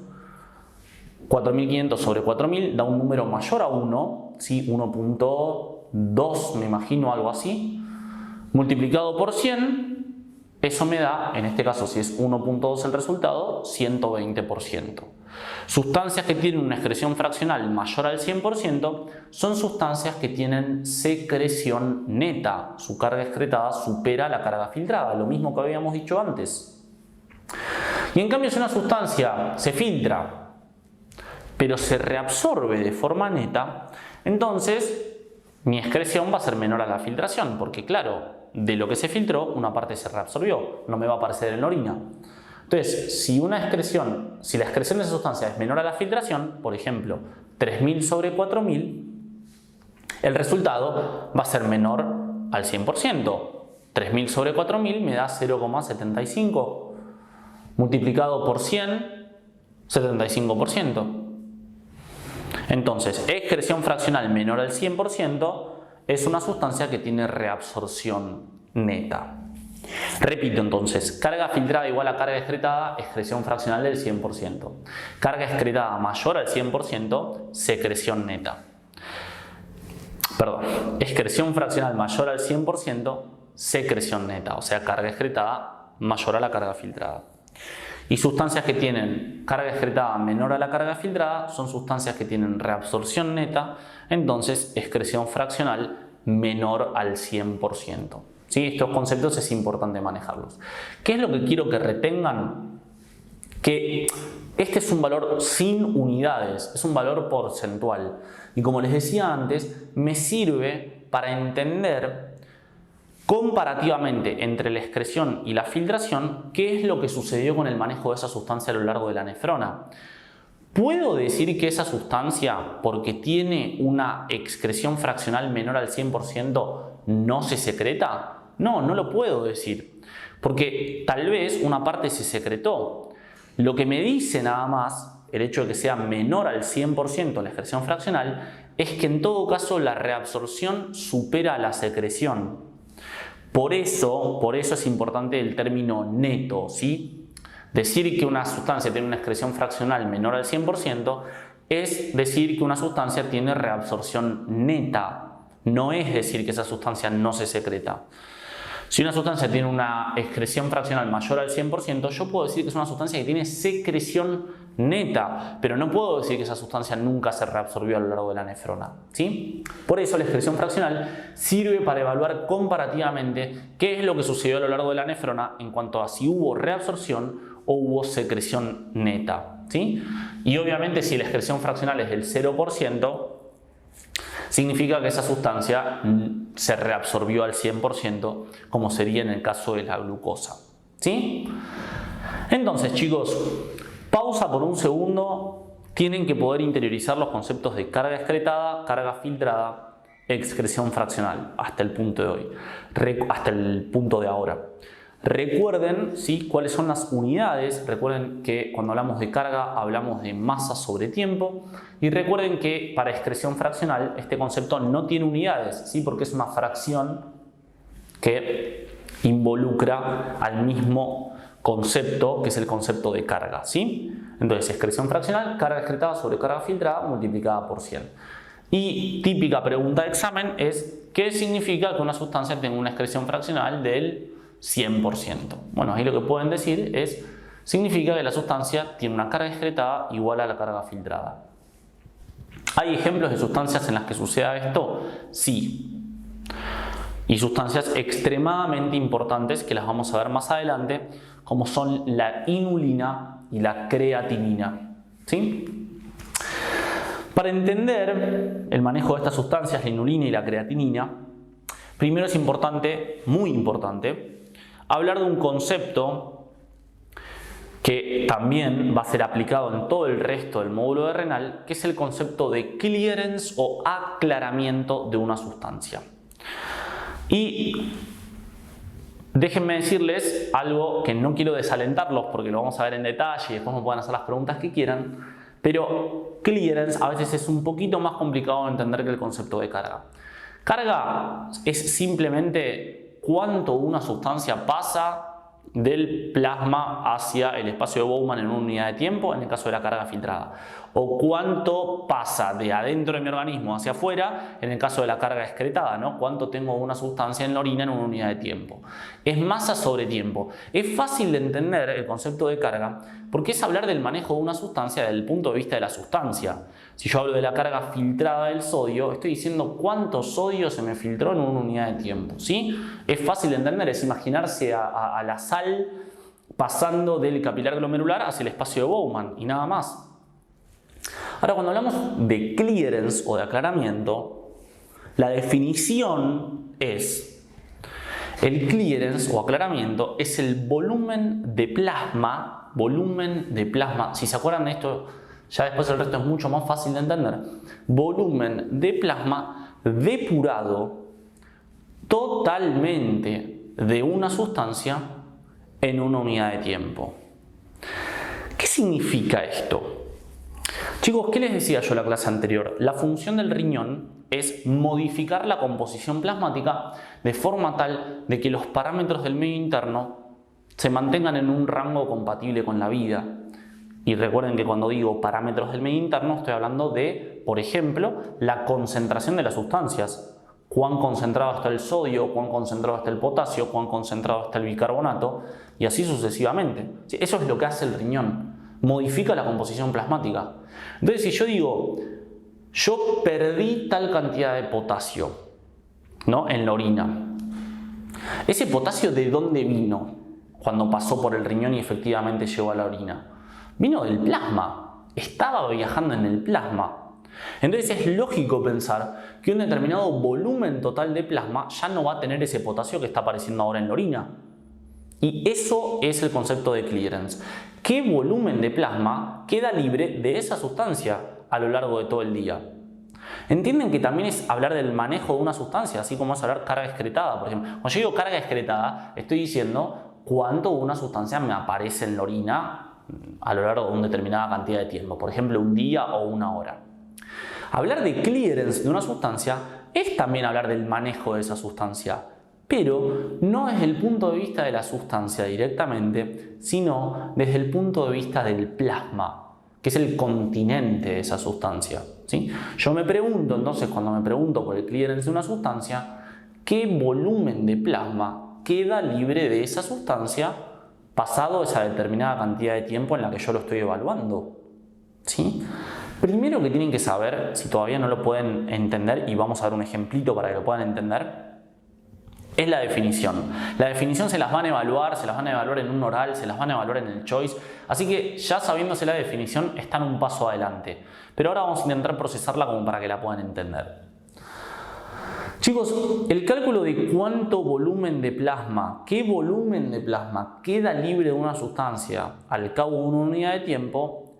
4500 sobre 4000 da un número mayor a 1, ¿sí? 1.2, me imagino, algo así. Multiplicado por 100, eso me da, en este caso, si es 1.2 el resultado, 120%. Sustancias que tienen una excreción fraccional mayor al 100% son sustancias que tienen secreción neta. Su carga excretada supera la carga filtrada, lo mismo que habíamos dicho antes. Y en cambio, si una sustancia se filtra, pero se reabsorbe de forma neta, entonces mi excreción va a ser menor a la filtración, porque claro, de lo que se filtró, una parte se reabsorbió, no me va a aparecer en la orina. Entonces, si la excreción de esa sustancia es menor a la filtración, por ejemplo, 3000 sobre 4000, el resultado va a ser menor al 100%. 3000 sobre 4000 me da 0,75. Multiplicado por 100, 75%. Entonces, excreción fraccional menor al 100% es una sustancia que tiene reabsorción neta. Repito entonces, carga filtrada igual a carga excretada, excreción fraccional del 100%. Carga excretada mayor al 100%, secreción neta. Perdón, excreción fraccional mayor al 100%, secreción neta, o sea, carga excretada mayor a la carga filtrada. Y sustancias que tienen carga excretada menor a la carga filtrada son sustancias que tienen reabsorción neta, entonces excreción fraccional menor al 100%. ¿Sí? Estos conceptos es importante manejarlos. ¿Qué es lo que quiero que retengan? Que este es un valor sin unidades, es un valor porcentual. Y como les decía antes, me sirve para entender comparativamente entre la excreción y la filtración qué es lo que sucedió con el manejo de esa sustancia a lo largo de la nefrona. ¿Puedo decir que esa sustancia, porque tiene una excreción fraccional menor al 100%, no se secreta? No, no lo puedo decir, porque tal vez una parte se secretó. Lo que me dice nada más, el hecho de que sea menor al 100% la excreción fraccional, es que en todo caso la reabsorción supera la secreción. Por eso es importante el término neto, ¿sí? Decir que una sustancia tiene una excreción fraccional menor al 100% es decir que una sustancia tiene reabsorción neta. No es decir que esa sustancia no se secreta. Si una sustancia tiene una excreción fraccional mayor al 100%, yo puedo decir que es una sustancia que tiene secreción neta, pero no puedo decir que esa sustancia nunca se reabsorbió a lo largo de la nefrona, ¿sí? Por eso la excreción fraccional sirve para evaluar comparativamente qué es lo que sucedió a lo largo de la nefrona en cuanto a si hubo reabsorción o hubo secreción neta, ¿sí? Y obviamente si la excreción fraccional es del 0%, significa que esa sustancia se reabsorbió al 100%, como sería en el caso de la glucosa, ¿sí? Entonces, chicos, pausa por un segundo. Tienen que poder interiorizar los conceptos de carga excretada, carga filtrada, excreción fraccional, hasta el punto de hoy, hasta el punto de ahora. Recuerden, ¿sí?, cuáles son las unidades. Recuerden que cuando hablamos de carga hablamos de masa sobre tiempo. Y recuerden que para excreción fraccional este concepto no tiene unidades, ¿sí?, porque es una fracción que involucra al mismo concepto, que es el concepto de carga, ¿sí? Entonces, excreción fraccional, carga excretada sobre carga filtrada multiplicada por 100. Y típica pregunta de examen es ¿qué significa que una sustancia tenga una excreción fraccional del 100%? Bueno, ahí lo que pueden decir significa que la sustancia tiene una carga excretada igual a la carga filtrada. ¿Hay ejemplos de sustancias en las que suceda esto? Sí. Y sustancias extremadamente importantes que las vamos a ver más adelante, como son la inulina y la creatinina, ¿sí? Para entender el manejo de estas sustancias, la inulina y la creatinina, primero es importante, muy importante, hablar de un concepto que también va a ser aplicado en todo el resto del módulo de renal, que es el concepto de clearance o aclaramiento de una sustancia. Y déjenme decirles algo que no quiero desalentarlos porque lo vamos a ver en detalle y después me pueden hacer las preguntas que quieran, pero clearance a veces es un poquito más complicado de entender que el concepto de carga. Carga es simplemente cuánto una sustancia pasa del plasma hacia el espacio de Bowman en una unidad de tiempo, en el caso de la carga filtrada, o cuánto pasa de adentro de mi organismo hacia afuera en el caso de la carga excretada, ¿no? Cuánto tengo una sustancia en la orina en una unidad de tiempo. Es masa sobre tiempo. Es fácil de entender el concepto de carga porque es hablar del manejo de una sustancia desde el punto de vista de la sustancia. Si yo hablo de la carga filtrada del sodio, estoy diciendo cuánto sodio se me filtró en una unidad de tiempo, ¿sí? Es fácil de entender, es imaginarse a la sal pasando del capilar glomerular hacia el espacio de Bowman y nada más. Ahora, cuando hablamos de clearance o de aclaramiento, La definición es: el clearance o aclaramiento es el volumen de plasma, si se acuerdan de esto, ya después el resto es mucho más fácil de entender. Volumen de plasma depurado totalmente de una sustancia en una unidad de tiempo. ¿Qué significa esto? Chicos, ¿qué les decía yo en la clase anterior? La función del riñón es modificar la composición plasmática de forma tal de que los parámetros del medio interno se mantengan en un rango compatible con la vida. Y recuerden que cuando digo parámetros del medio interno estoy hablando de, por ejemplo, la concentración de las sustancias. Cuán concentrado está el sodio, cuán concentrado está el potasio, cuán concentrado está el bicarbonato y así sucesivamente. Eso es lo que hace el riñón, modifica la composición plasmática. Entonces, si yo digo, yo perdí tal cantidad de potasio, ¿no?, en la orina, ¿ese potasio de dónde vino cuando pasó por el riñón y efectivamente llegó a la orina? Vino del plasma, estaba viajando en el plasma. Entonces es lógico pensar que un determinado volumen total de plasma ya no va a tener ese potasio que está apareciendo ahora en la orina. Y eso es el concepto de clearance. ¿Qué volumen de plasma queda libre de esa sustancia a lo largo de todo el día? ¿Entienden que también es hablar del manejo de una sustancia, así como es hablar carga excretada? Por ejemplo, cuando yo digo carga excretada, estoy diciendo cuánto una sustancia me aparece en la orina a lo largo de una determinada cantidad de tiempo, por ejemplo, un día o una hora. Hablar de clearance de una sustancia es también hablar del manejo de esa sustancia, pero no desde el punto de vista de la sustancia directamente, sino desde el punto de vista del plasma, que es el continente de esa sustancia, ¿sí? Yo me pregunto entonces, cuando me pregunto por el clearance de una sustancia, ¿qué volumen de plasma queda libre de esa sustancia pasado esa determinada cantidad de tiempo en la que yo lo estoy evaluando? ¿Sí? Primero que tienen que saber, si todavía no lo pueden entender, y vamos a ver un ejemplito para que lo puedan entender, es la definición. La definición se las van a evaluar en un oral, se las van a evaluar en el choice, así que ya sabiéndose la definición están un paso adelante. Pero ahora vamos a intentar procesarla como para que la puedan entender. Chicos, el cálculo de cuánto volumen de plasma, qué volumen de plasma queda libre de una sustancia al cabo de una unidad de tiempo,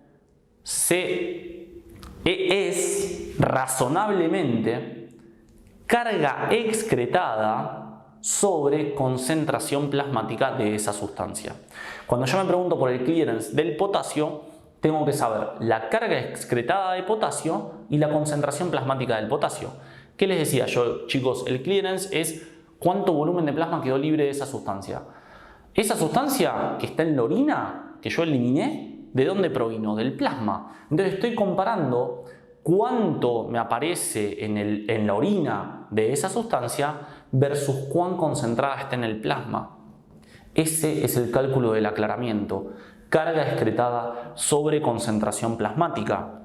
es razonablemente carga excretada sobre concentración plasmática de esa sustancia. Cuando yo me pregunto por el clearance del potasio, tengo que saber la carga excretada de potasio y la concentración plasmática del potasio. ¿Qué les decía yo, chicos? El clearance es cuánto volumen de plasma quedó libre de esa sustancia. Esa sustancia que está en la orina, que yo eliminé, ¿de dónde provino? Del plasma. Entonces estoy comparando cuánto me aparece en la orina de esa sustancia versus cuán concentrada está en el plasma. Ese es el cálculo del aclaramiento. Carga excretada sobre concentración plasmática.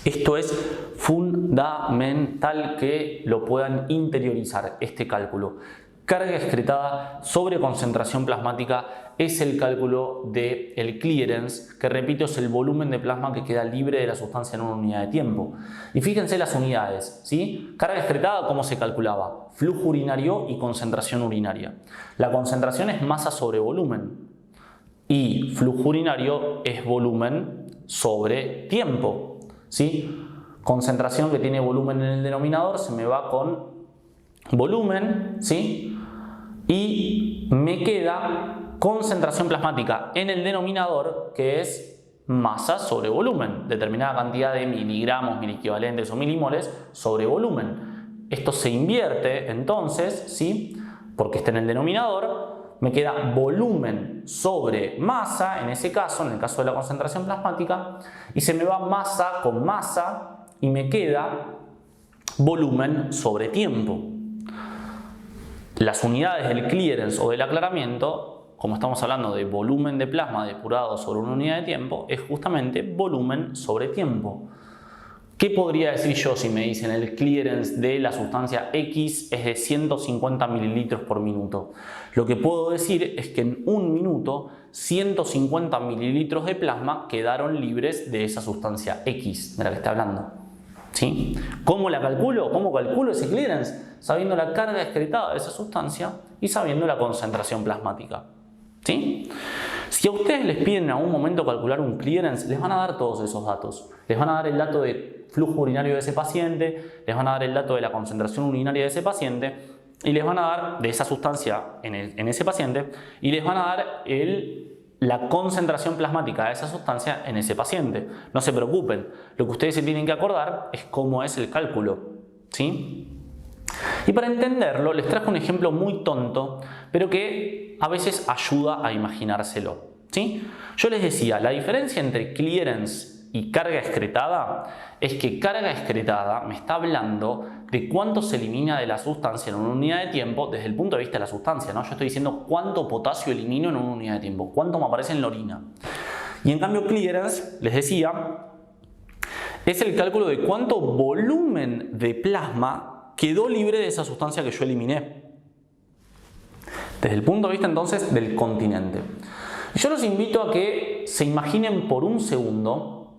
Esto es fundamental que lo puedan interiorizar, este cálculo. Carga excretada sobre concentración plasmática es el cálculo del clearance, que repito es el volumen de plasma que queda libre de la sustancia en una unidad de tiempo. Y fíjense las unidades, ¿sí? Carga excretada, ¿cómo se calculaba? Flujo urinario y concentración urinaria. La concentración es masa sobre volumen y flujo urinario es volumen sobre tiempo, ¿sí? Concentración que tiene volumen en el denominador se me va con volumen, ¿sí? Y me queda concentración plasmática en el denominador, que es masa sobre volumen, determinada cantidad de miligramos, miliequivalentes o milimoles sobre volumen. Esto se invierte entonces, ¿sí? Porque está en el denominador, me queda volumen sobre masa, en ese caso, en el caso de la concentración plasmática, y se me va masa con masa y me queda volumen sobre tiempo. Las unidades del clearance o del aclaramiento, como estamos hablando de volumen de plasma depurado sobre una unidad de tiempo, es justamente volumen sobre tiempo. ¿Qué podría decir yo si me dicen el clearance de la sustancia X es de 150 mililitros por minuto? Lo que puedo decir es que en un minuto 150 mililitros de plasma quedaron libres de esa sustancia X de la que está hablando. ¿Sí? ¿Cómo la calculo? ¿Cómo calculo ese clearance? Sabiendo la carga excretada de esa sustancia y sabiendo la concentración plasmática. ¿Sí? Si a ustedes les piden en algún momento calcular un clearance, les van a dar todos esos datos. Les van a dar el dato de flujo urinario de ese paciente, les van a dar el dato de la concentración urinaria de ese paciente y les van a dar de esa sustancia en ese paciente y les van a dar la concentración plasmática de esa sustancia en ese paciente. No se preocupen, lo que ustedes se tienen que acordar es cómo es el cálculo. ¿Sí? Y para entenderlo les traje un ejemplo muy tonto, pero que a veces ayuda a imaginárselo. ¿Sí? Yo les decía, la diferencia entre clearance y carga excretada es que carga excretada me está hablando de cuánto se elimina de la sustancia en una unidad de tiempo desde el punto de vista de la sustancia, ¿no? Yo estoy diciendo cuánto potasio elimino en una unidad de tiempo, cuánto me aparece en la orina. Y en cambio clearance, les decía, es el cálculo de cuánto volumen de plasma quedó libre de esa sustancia que yo eliminé. Desde el punto de vista entonces del continente. Yo los invito a que se imaginen por un segundo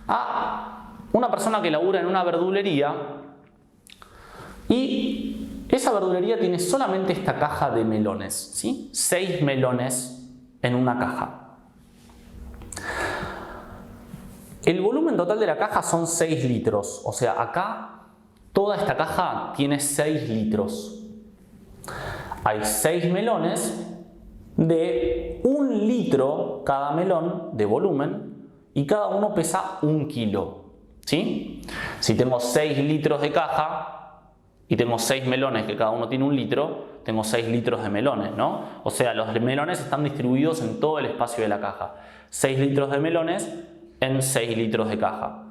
a una persona que labura en una verdulería y esa verdulería tiene solamente esta caja de melones, ¿sí? 6 melones en una caja. El volumen total de la caja son 6 litros, o sea, acá toda esta caja tiene 6 litros. Hay 6 melones de 1 litro cada melón de volumen y cada uno pesa 1 kilo. ¿Sí? Si tengo 6 litros de caja y tengo 6 melones que cada uno tiene 1 litro, tengo 6 litros de melones, ¿no? O sea, los melones están distribuidos en todo el espacio de la caja. 6 litros de melones en 6 litros de caja.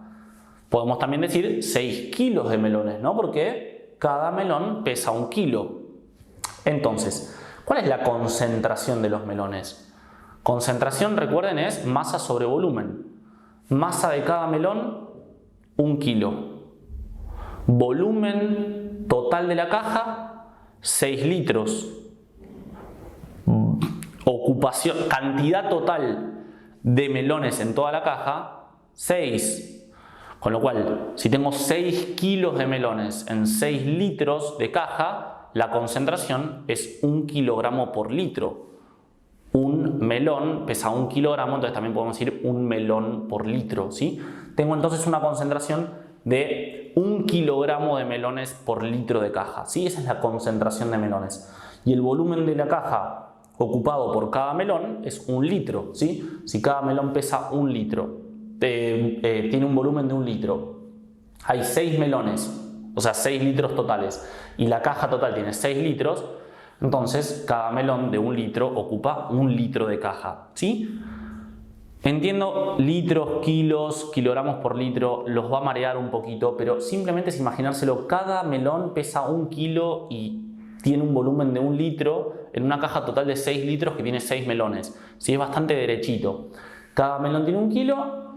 Podemos también decir 6 kilos de melones, ¿no? Porque cada melón pesa 1 kilo. Entonces, ¿cuál es la concentración de los melones? Concentración, recuerden, es masa sobre volumen. Masa de cada melón, 1 kilo. Volumen total de la caja, 6 litros. Ocupación, cantidad total de melones en toda la caja, 6. Con lo cual, si tengo 6 kilos de melones en 6 litros de caja, la concentración es 1 kilogramo por litro. Un melón pesa 1 kilogramo, entonces también podemos decir 1 melón por litro, ¿sí? Tengo entonces una concentración de 1 kilogramo de melones por litro de caja, ¿sí? Esa es la concentración de melones. Y el volumen de la caja ocupado por cada melón es 1 litro, ¿sí? Si cada melón pesa 1 litro, tiene un volumen de 1 litro, hay 6 melones, o sea 6 litros totales, y la caja total tiene 6 litros, entonces cada melón de 1 litro ocupa 1 litro de caja, ¿sí? Entiendo litros, kilos, kilogramos por litro, los va a marear un poquito, pero simplemente es imaginárselo, cada melón pesa 1 kilo y tiene un volumen de 1 litro en una caja total de 6 litros que tiene 6 melones, ¿sí? Es bastante derechito. Cada melón tiene 1 kilo,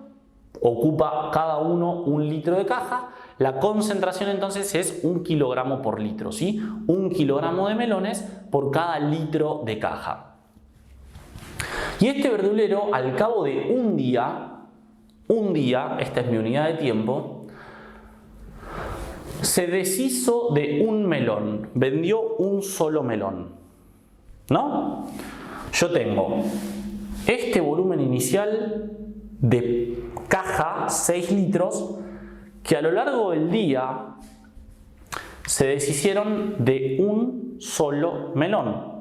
ocupa cada uno 1 litro de caja. La concentración entonces es 1 kilogramo por litro, ¿sí? 1 kilogramo de melones por cada litro de caja. Y este verdulero, al cabo de un día, esta es mi unidad de tiempo, se deshizo de un melón, vendió un solo melón, ¿no? Yo tengo este volumen inicial de caja, 6 litros, que a lo largo del día se deshicieron de un solo melón.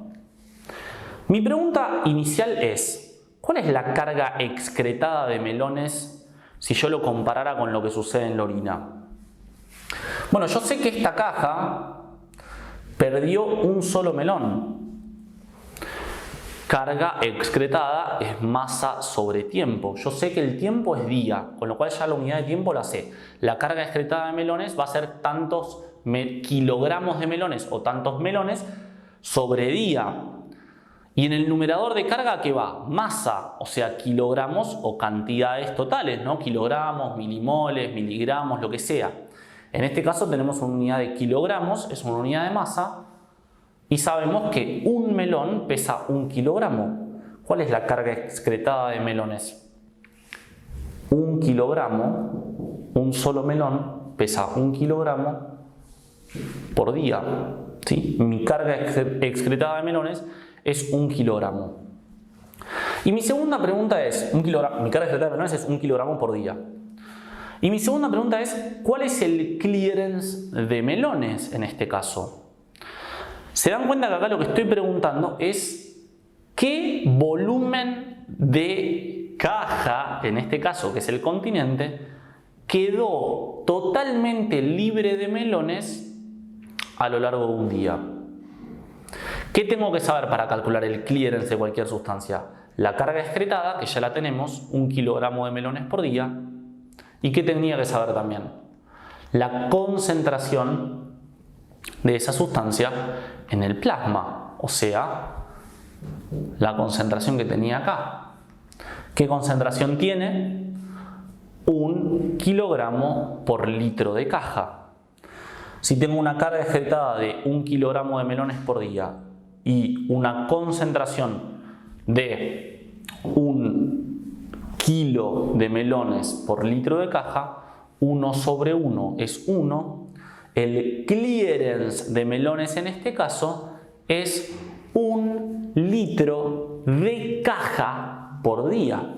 Mi pregunta inicial es, ¿cuál es la carga excretada de melones si yo lo comparara con lo que sucede en la orina? Bueno, yo sé que esta caja perdió un solo melón. Carga excretada es masa sobre tiempo. Yo sé que el tiempo es día, con lo cual ya la unidad de tiempo la sé. La carga excretada de melones va a ser tantos kilogramos de melones o tantos melones sobre día. Y en el numerador de carga, ¿qué va? Masa, o sea, kilogramos o cantidades totales, ¿no? Kilogramos, milimoles, miligramos, lo que sea. En este caso tenemos una unidad de kilogramos, es una unidad de masa. Y sabemos que un melón pesa 1 kilogramo. ¿Cuál es la carga excretada de melones? 1 kilogramo, un solo melón, pesa 1 kilogramo por día. ¿Sí? Mi carga excretada de melones es 1 kilogramo. Y mi segunda pregunta es, mi carga excretada de melones es 1 kilogramo por día. Y mi segunda pregunta es, ¿cuál es el clearance de melones en este caso? Se dan cuenta que acá lo que estoy preguntando es ¿qué volumen de caja, en este caso que es el continente, quedó totalmente libre de melones a lo largo de un día? ¿Qué tengo que saber para calcular el clearance de cualquier sustancia? La carga excretada, que ya la tenemos, 1 kilogramo de melones por día. ¿Y qué tenía que saber también? La concentración de esa sustancia en el plasma, o sea, la concentración que tenía acá. ¿Qué concentración tiene? 1 kilogramo por litro de caja. Si tengo una carga excretada de 1 kilogramo de melones por día y una concentración de 1 kilo de melones por litro de caja, 1 sobre 1 es 1. El clearance de melones en este caso es 1 litro de caja por día.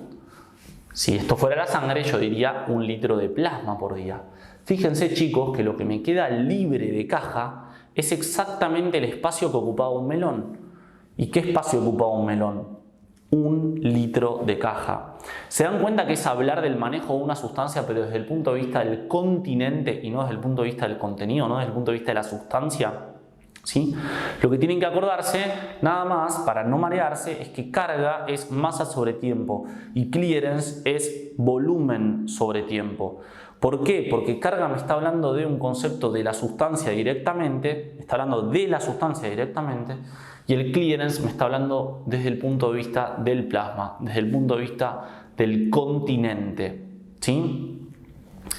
Si esto fuera la sangre, yo diría 1 litro de plasma por día. Fíjense, chicos, que lo que me queda libre de caja es exactamente el espacio que ocupaba un melón. ¿Y qué espacio ocupaba un melón? 1 litro de caja. ¿Se dan cuenta que es hablar del manejo de una sustancia, pero desde el punto de vista del continente y no desde el punto de vista del contenido, no desde el punto de vista de la sustancia? ¿Sí? Lo que tienen que acordarse, nada más, para no marearse, es que carga es masa sobre tiempo y clearance es volumen sobre tiempo. ¿Por qué? Porque carga me está hablando de un concepto de la sustancia directamente, y el clearance me está hablando desde el punto de vista del plasma, desde el punto de vista del continente. ¿Sí?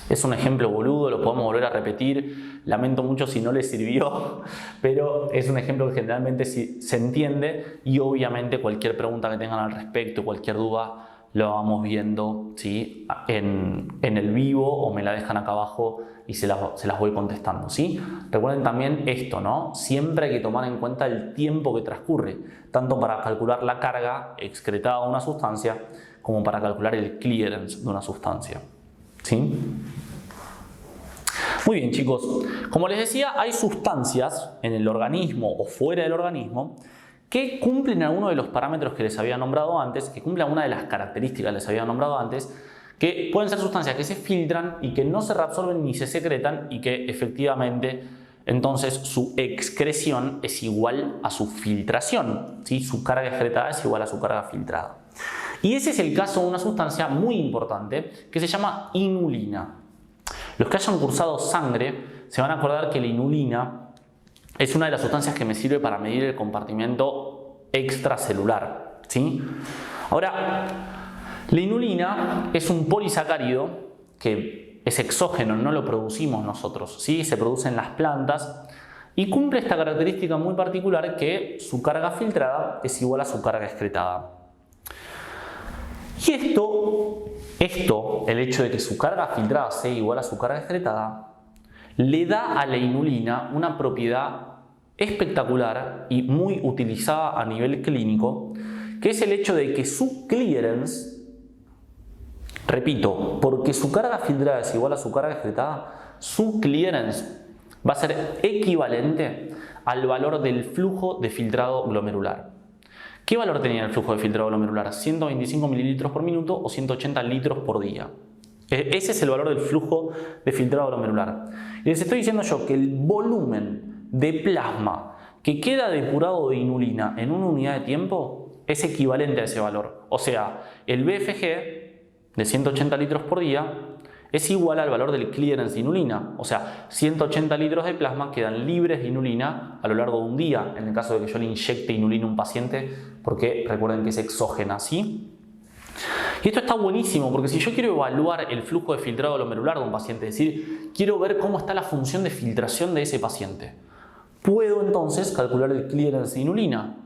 Es un ejemplo boludo, lo podemos volver a repetir. Lamento mucho si no les sirvió, pero es un ejemplo que generalmente se entiende y obviamente cualquier pregunta que tengan al respecto, cualquier duda, lo vamos viendo, ¿sí? en el vivo o me la dejan acá abajo y se las voy contestando. ¿Sí? Recuerden también esto, ¿no? Siempre hay que tomar en cuenta el tiempo que transcurre, tanto para calcular la carga excretada de una sustancia como para calcular el clearance de una sustancia. ¿Sí? Muy bien, chicos. Como les decía, hay sustancias en el organismo o fuera del organismo que cumplen alguno de los parámetros que les había nombrado antes, que cumplen alguna de las características que les había nombrado antes, que pueden ser sustancias que se filtran y que no se reabsorben ni se secretan y que efectivamente entonces su excreción es igual a su filtración, ¿sí? Su carga excretada es igual a su carga filtrada. Y ese es el caso de una sustancia muy importante que se llama inulina. Los que hayan cursado sangre se van a acordar que la inulina es una de las sustancias que me sirve para medir el compartimento extracelular. ¿Sí? Ahora, la inulina es un polisacárido que es exógeno, no lo producimos nosotros, ¿sí? Se produce en las plantas y cumple esta característica muy particular que su carga filtrada es igual a su carga excretada. Y esto, el hecho de que su carga filtrada sea igual a su carga excretada, le da a la inulina una propiedad espectacular y muy utilizada a nivel clínico, que es el hecho de que su clearance, repito, porque su carga filtrada es igual a su carga excretada, su clearance va a ser equivalente al valor del flujo de filtrado glomerular. ¿Qué valor tenía el flujo de filtrado glomerular? 125 mililitros por minuto o 180 litros por día. Ese es el valor del flujo de filtrado glomerular. Y les estoy diciendo yo que el volumen de plasma que queda depurado de inulina en una unidad de tiempo es equivalente a ese valor. O sea, el BFG de 180 litros por día es igual al valor del clearance de inulina. O sea, 180 litros de plasma quedan libres de inulina a lo largo de un día, en el caso de que yo le inyecte inulina a un paciente, porque recuerden que es exógena, ¿sí? Y esto está buenísimo porque si yo quiero evaluar el flujo de filtrado glomerular de un paciente, es decir, quiero ver cómo está la función de filtración de ese paciente, puedo entonces calcular el clearance de inulina.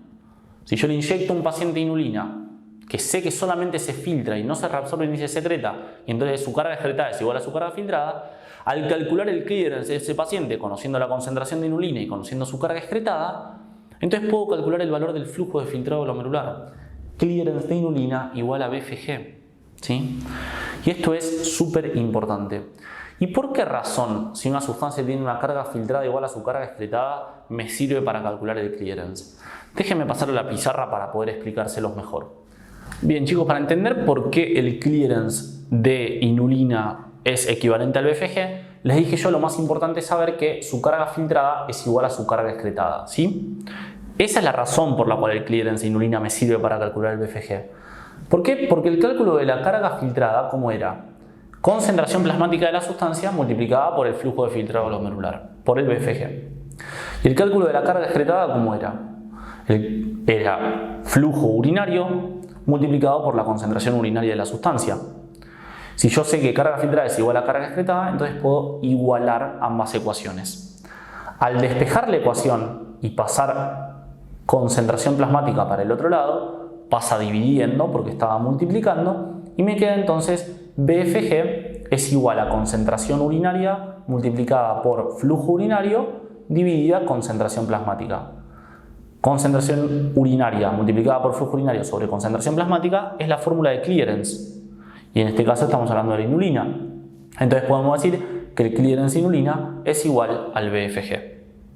Si yo le inyecto a un paciente inulina que sé que solamente se filtra y no se reabsorbe ni se secreta, y entonces su carga excretada es igual a su carga filtrada, al calcular el clearance de ese paciente, conociendo la concentración de inulina y conociendo su carga excretada, entonces puedo calcular el valor del flujo de filtrado glomerular. Clearance de inulina igual a BFG. ¿Sí? Y esto es súper importante. ¿Y por qué razón, si una sustancia tiene una carga filtrada igual a su carga excretada, me sirve para calcular el clearance? Déjenme pasar a la pizarra para poder explicárselos mejor. Bien, chicos, para entender por qué el clearance de inulina es equivalente al BFG, les dije yo lo más importante es saber que su carga filtrada es igual a su carga excretada. ¿Sí? Esa es la razón por la cual el clearance de inulina me sirve para calcular el BFG. ¿Por qué? Porque el cálculo de la carga filtrada, ¿cómo era? Concentración plasmática de la sustancia multiplicada por el flujo de filtrado glomerular, por el BFG. Y el cálculo de la carga excretada, ¿cómo era? Era flujo urinario multiplicado por la concentración urinaria de la sustancia. Si yo sé que carga filtrada es igual a carga excretada, entonces puedo igualar ambas ecuaciones. Al despejar la ecuación y pasar concentración plasmática para el otro lado, pasa dividiendo porque estaba multiplicando y me queda entonces BFG es igual a concentración urinaria multiplicada por flujo urinario dividida concentración plasmática. Concentración urinaria multiplicada por flujo urinario sobre concentración plasmática es la fórmula de clearance. Y en este caso estamos hablando de la inulina. Entonces podemos decir que el clearance de inulina es igual al BFG.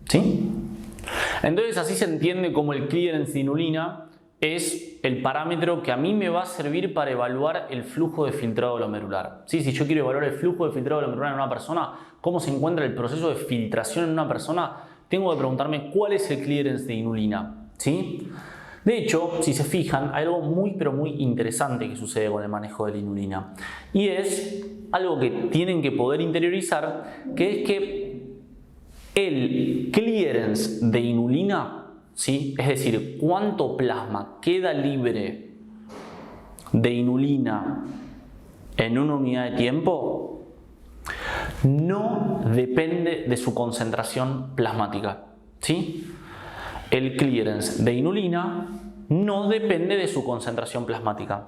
¿Sí? Entonces así se entiende cómo el clearance de inulina es el parámetro que a mí me va a servir para evaluar el flujo de filtrado glomerular. ¿Sí? Si yo quiero evaluar el flujo de filtrado glomerular en una persona, cómo se encuentra el proceso de filtración en una persona, tengo que preguntarme cuál es el clearance de inulina. ¿Sí? De hecho, si se fijan, hay algo muy pero muy interesante que sucede con el manejo de la inulina. Y es algo que tienen que poder interiorizar, que es que el clearance de inulina, ¿sí? Es decir, cuánto plasma queda libre de inulina en una unidad de tiempo, no depende de su concentración plasmática. ¿Sí? El clearance de inulina no depende de su concentración plasmática.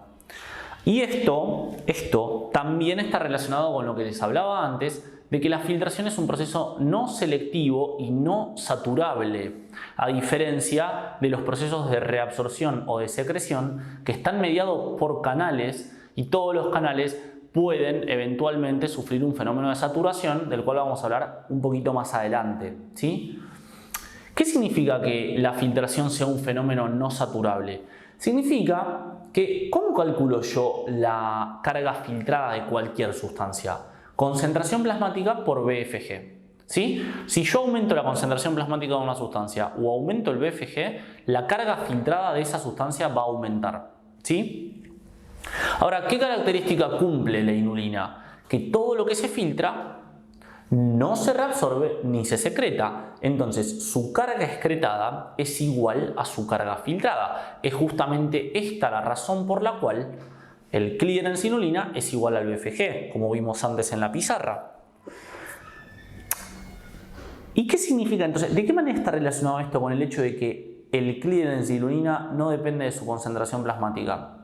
Y esto también está relacionado con lo que les hablaba antes, de que la filtración es un proceso no selectivo y no saturable, a diferencia de los procesos de reabsorción o de secreción que están mediados por canales y todos los canales pueden eventualmente sufrir un fenómeno de saturación del cual vamos a hablar un poquito más adelante. ¿Sí? ¿Qué significa que la filtración sea un fenómeno no saturable? Significa que, ¿cómo calculo yo la carga filtrada de cualquier sustancia? Concentración plasmática por BFG. ¿Sí? Si yo aumento la concentración plasmática de una sustancia o aumento el BFG, la carga filtrada de esa sustancia va a aumentar. ¿Sí? Ahora, ¿qué característica cumple la inulina? Que todo lo que se filtra no se reabsorbe ni se secreta. Entonces, su carga excretada es igual a su carga filtrada. Es justamente esta la razón por la cual el clearance de inulina es igual al BFG, como vimos antes en la pizarra. ¿Y qué significa entonces? ¿De qué manera está relacionado esto con el hecho de que el clearance de inulina no depende de su concentración plasmática?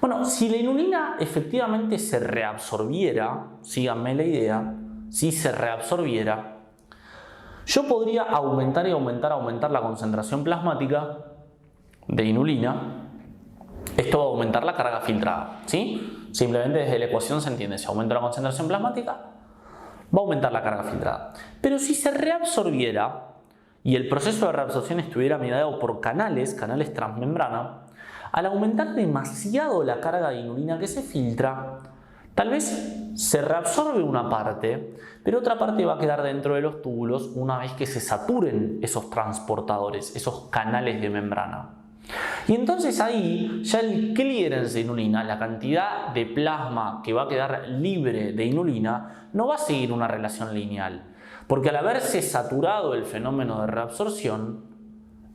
Bueno, si la inulina efectivamente se reabsorbiera, síganme la idea, si se reabsorbiera, yo podría aumentar la concentración plasmática de inulina. Esto va a aumentar la carga filtrada, ¿sí? Simplemente desde la ecuación se entiende, si aumenta la concentración plasmática, va a aumentar la carga filtrada. Pero si se reabsorbiera y el proceso de reabsorción estuviera mediado por canales transmembrana, al aumentar demasiado la carga de inulina que se filtra, tal vez se reabsorbe una parte, pero otra parte va a quedar dentro de los túbulos una vez que se saturen esos transportadores, esos canales de membrana. Y entonces ahí ya el clearance de inulina, la cantidad de plasma que va a quedar libre de inulina, no va a seguir una relación lineal, porque al haberse saturado el fenómeno de reabsorción,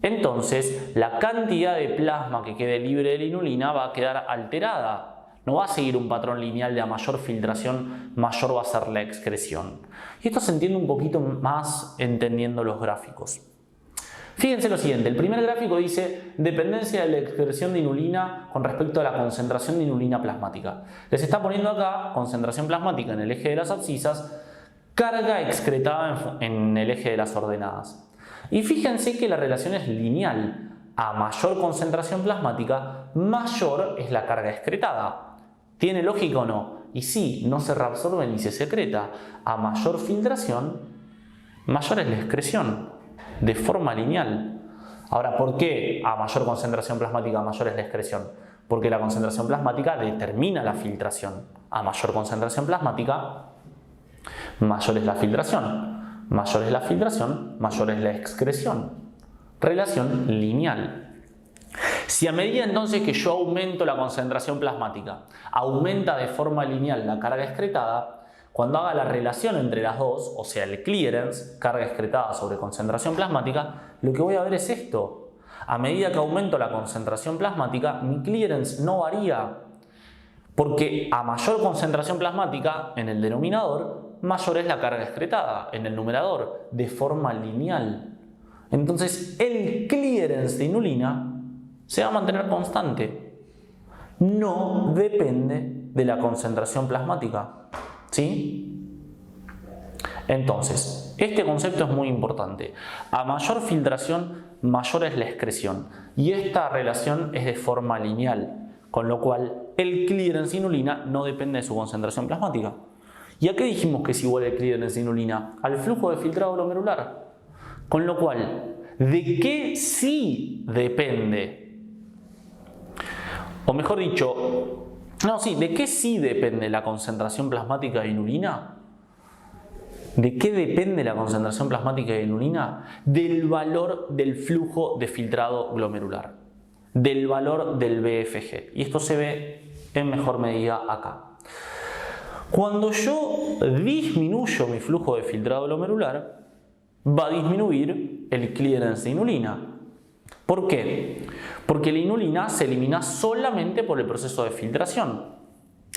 entonces la cantidad de plasma que quede libre de la inulina va a quedar alterada. No va a seguir un patrón lineal de a mayor filtración, mayor va a ser la excreción. Y esto se entiende un poquito más entendiendo los gráficos. Fíjense lo siguiente, el primer gráfico dice dependencia de la excreción de inulina con respecto a la concentración de inulina plasmática. Les está poniendo acá concentración plasmática en el eje de las abscisas, carga excretada en el eje de las ordenadas. Y fíjense que la relación es lineal. A mayor concentración plasmática, mayor es la carga excretada. ¿Tiene lógica o no? Y sí, no se reabsorbe ni se secreta. A mayor filtración, mayor es la excreción, de forma lineal. Ahora, ¿por qué a mayor concentración plasmática mayor es la excreción? Porque la concentración plasmática determina la filtración. A mayor concentración plasmática, mayor es la filtración. Mayor es la filtración, mayor es la excreción. Relación lineal. Si a medida entonces que yo aumento la concentración plasmática, aumenta de forma lineal la carga excretada, cuando haga la relación entre las dos, o sea el clearance, carga excretada sobre concentración plasmática, lo que voy a ver es esto. A medida que aumento la concentración plasmática, mi clearance no varía, porque a mayor concentración plasmática en el denominador, mayor es la carga excretada en el numerador, de forma lineal. Entonces el clearance de inulina se va a mantener constante. No depende de la concentración plasmática. ¿Sí? Entonces, este concepto es muy importante. A mayor filtración, mayor es la excreción. Y esta relación es de forma lineal, con lo cual el clearance de inulina no depende de su concentración plasmática. ¿Y a qué dijimos que es igual el clearance de inulina? Al flujo de filtrado glomerular. Con lo cual, ¿de qué sí depende? O mejor dicho, ¿de qué sí depende la concentración plasmática de inulina? ¿De qué depende la concentración plasmática de inulina? Del valor del flujo de filtrado glomerular, del valor del BFG. Y esto se ve en mejor medida acá. Cuando yo disminuyo mi flujo de filtrado glomerular, va a disminuir el clearance de inulina. ¿Por qué? Porque la inulina se elimina solamente por el proceso de filtración.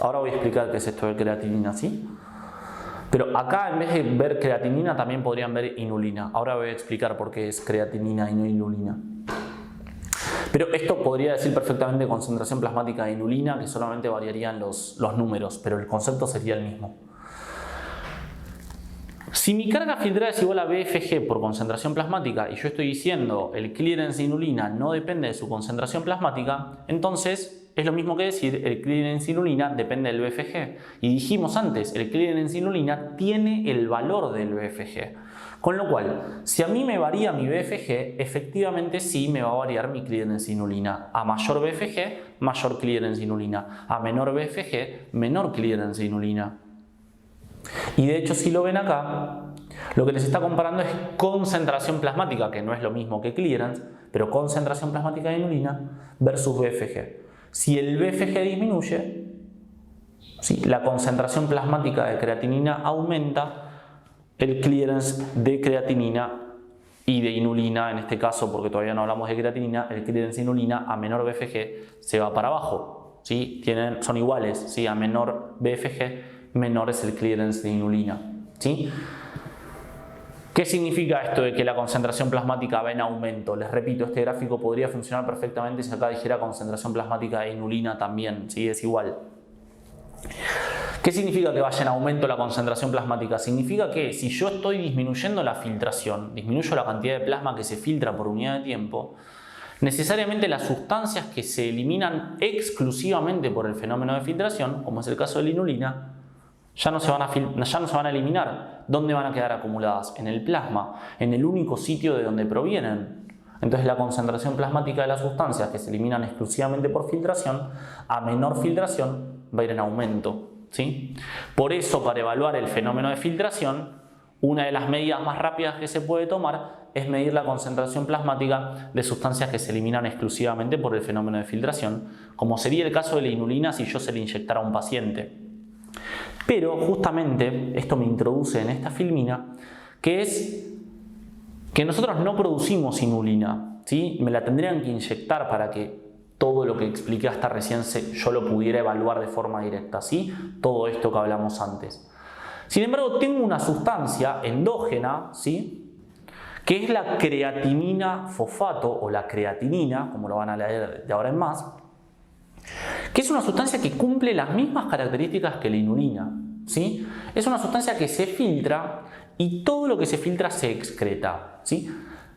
Ahora voy a explicar qué es esto de creatinina, ¿sí? Pero acá en vez de ver creatinina también podrían ver inulina. Ahora voy a explicar por qué es creatinina y no inulina. Pero esto podría decir perfectamente concentración plasmática de inulina, que solamente variarían los números, pero el concepto sería el mismo. Si mi carga filtrada es igual a BFG por concentración plasmática y yo estoy diciendo el clearance de inulina no depende de su concentración plasmática, entonces es lo mismo que decir el clearance de inulina depende del BFG. Y dijimos antes, el clearance de inulina tiene el valor del BFG. Con lo cual, si a mí me varía mi BFG, efectivamente sí me va a variar mi clearance de inulina. A mayor BFG, mayor clearance de inulina. A menor BFG, menor clearance de inulina. Y de hecho, si lo ven acá, lo que les está comparando es concentración plasmática, que no es lo mismo que clearance, pero concentración plasmática de inulina versus BFG. Si el BFG disminuye, si la concentración plasmática de creatinina aumenta, el clearance de creatinina y de inulina, en este caso, porque todavía no hablamos de creatinina, el clearance de inulina a menor BFG se va para abajo. ¿Sí? Son iguales, ¿sí? A menor BFG, menor es el clearance de inulina. ¿Sí? ¿Qué significa esto de que la concentración plasmática va en aumento? Les repito, este gráfico podría funcionar perfectamente si acá dijera concentración plasmática de inulina también, ¿sí? Es igual. ¿Qué significa que vaya en aumento la concentración plasmática? Significa que si yo estoy disminuyendo la filtración, disminuyo la cantidad de plasma que se filtra por unidad de tiempo, necesariamente las sustancias que se eliminan exclusivamente por el fenómeno de filtración, como es el caso de la inulina, ya no se van a eliminar. ¿Dónde van a quedar acumuladas? En el plasma, en el único sitio de donde provienen. Entonces la concentración plasmática de las sustancias que se eliminan exclusivamente por filtración, a menor filtración va a ir en aumento. ¿Sí? Por eso, para evaluar el fenómeno de filtración, una de las medidas más rápidas que se puede tomar es medir la concentración plasmática de sustancias que se eliminan exclusivamente por el fenómeno de filtración, como sería el caso de la inulina si yo se le inyectara a un paciente. Pero justamente esto me introduce en esta filmina, que es que nosotros no producimos inulina, ¿sí? Me la tendrían que inyectar para que todo lo que expliqué hasta recién yo lo pudiera evaluar de forma directa, ¿sí? Todo esto que hablamos antes. Sin embargo, tengo una sustancia endógena, ¿sí? que es la creatinina fosfato o la creatinina, como lo van a leer de ahora en más, que es una sustancia que cumple las mismas características que la inulina, ¿sí? Es una sustancia que se filtra y todo lo que se filtra se excreta, ¿sí?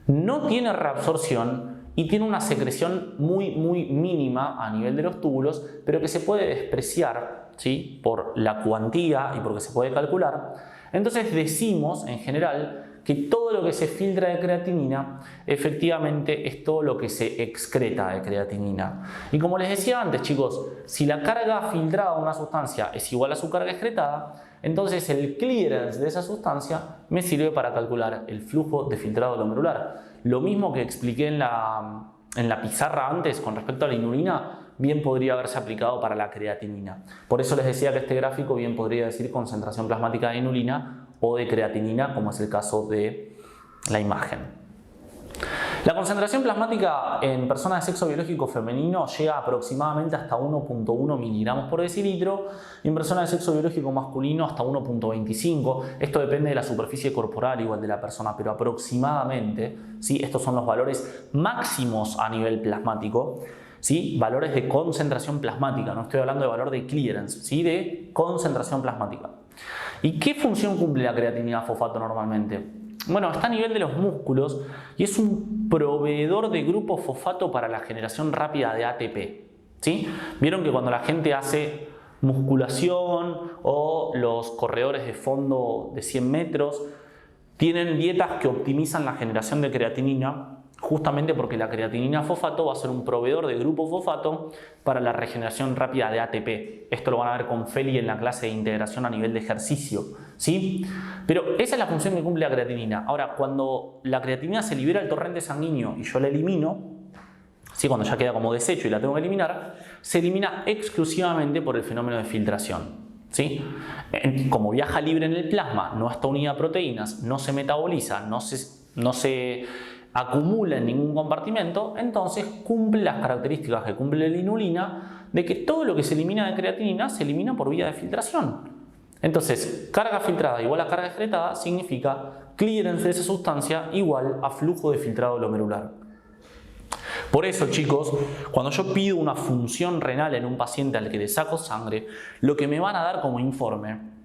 No tiene reabsorción y tiene una secreción muy mínima a nivel de los túbulos, pero que se puede despreciar, ¿sí? Por la cuantía y porque se puede calcular. Entonces decimos en general que todo lo que se filtra de creatinina efectivamente es todo lo que se excreta de creatinina. Y como les decía antes, chicos, si la carga filtrada de una sustancia es igual a su carga excretada, entonces el clearance de esa sustancia me sirve para calcular el flujo de filtrado glomerular. Lo mismo que expliqué en la pizarra antes con respecto a la inulina, bien podría haberse aplicado para la creatinina. Por eso les decía que este gráfico bien podría decir concentración plasmática de inulina o de creatinina, como es el caso de la imagen. La concentración plasmática en personas de sexo biológico femenino llega aproximadamente hasta 1.1 miligramos por decilitro y en personas de sexo biológico masculino hasta 1.25. Esto depende de la superficie corporal igual de la persona, pero aproximadamente, ¿sí? Estos son los valores máximos a nivel plasmático. ¿Sí? Valores de concentración plasmática, no estoy hablando de valor de clearance, ¿sí? De concentración plasmática. ¿Y qué función cumple la creatinina fosfato normalmente? Bueno, está a nivel de los músculos y es un proveedor de grupo fosfato para la generación rápida de ATP, ¿sí? Vieron que cuando la gente hace musculación o los corredores de fondo de 100 metros tienen dietas que optimizan la generación de creatinina, justamente porque la creatinina fosfato va a ser un proveedor de grupo fosfato para la regeneración rápida de ATP. Esto lo van a ver con Feli en la clase de integración a nivel de ejercicio, ¿sí? Pero esa es la función que cumple la creatinina. Ahora, cuando la creatinina se libera del torrente sanguíneo y yo la elimino, ¿sí? Cuando ya queda como desecho y la tengo que eliminar, se elimina exclusivamente por el fenómeno de filtración, ¿sí? Como viaja libre en el plasma, no está unida a proteínas, no se metaboliza, no se acumula en ningún compartimento, entonces cumple las características que cumple la inulina de que todo lo que se elimina de creatinina se elimina por vía de filtración. Entonces, carga filtrada igual a carga excretada significa clearance de esa sustancia igual a flujo de filtrado glomerular. Por eso, chicos, cuando yo pido una función renal en un paciente al que le saco sangre, lo que me van a dar como informe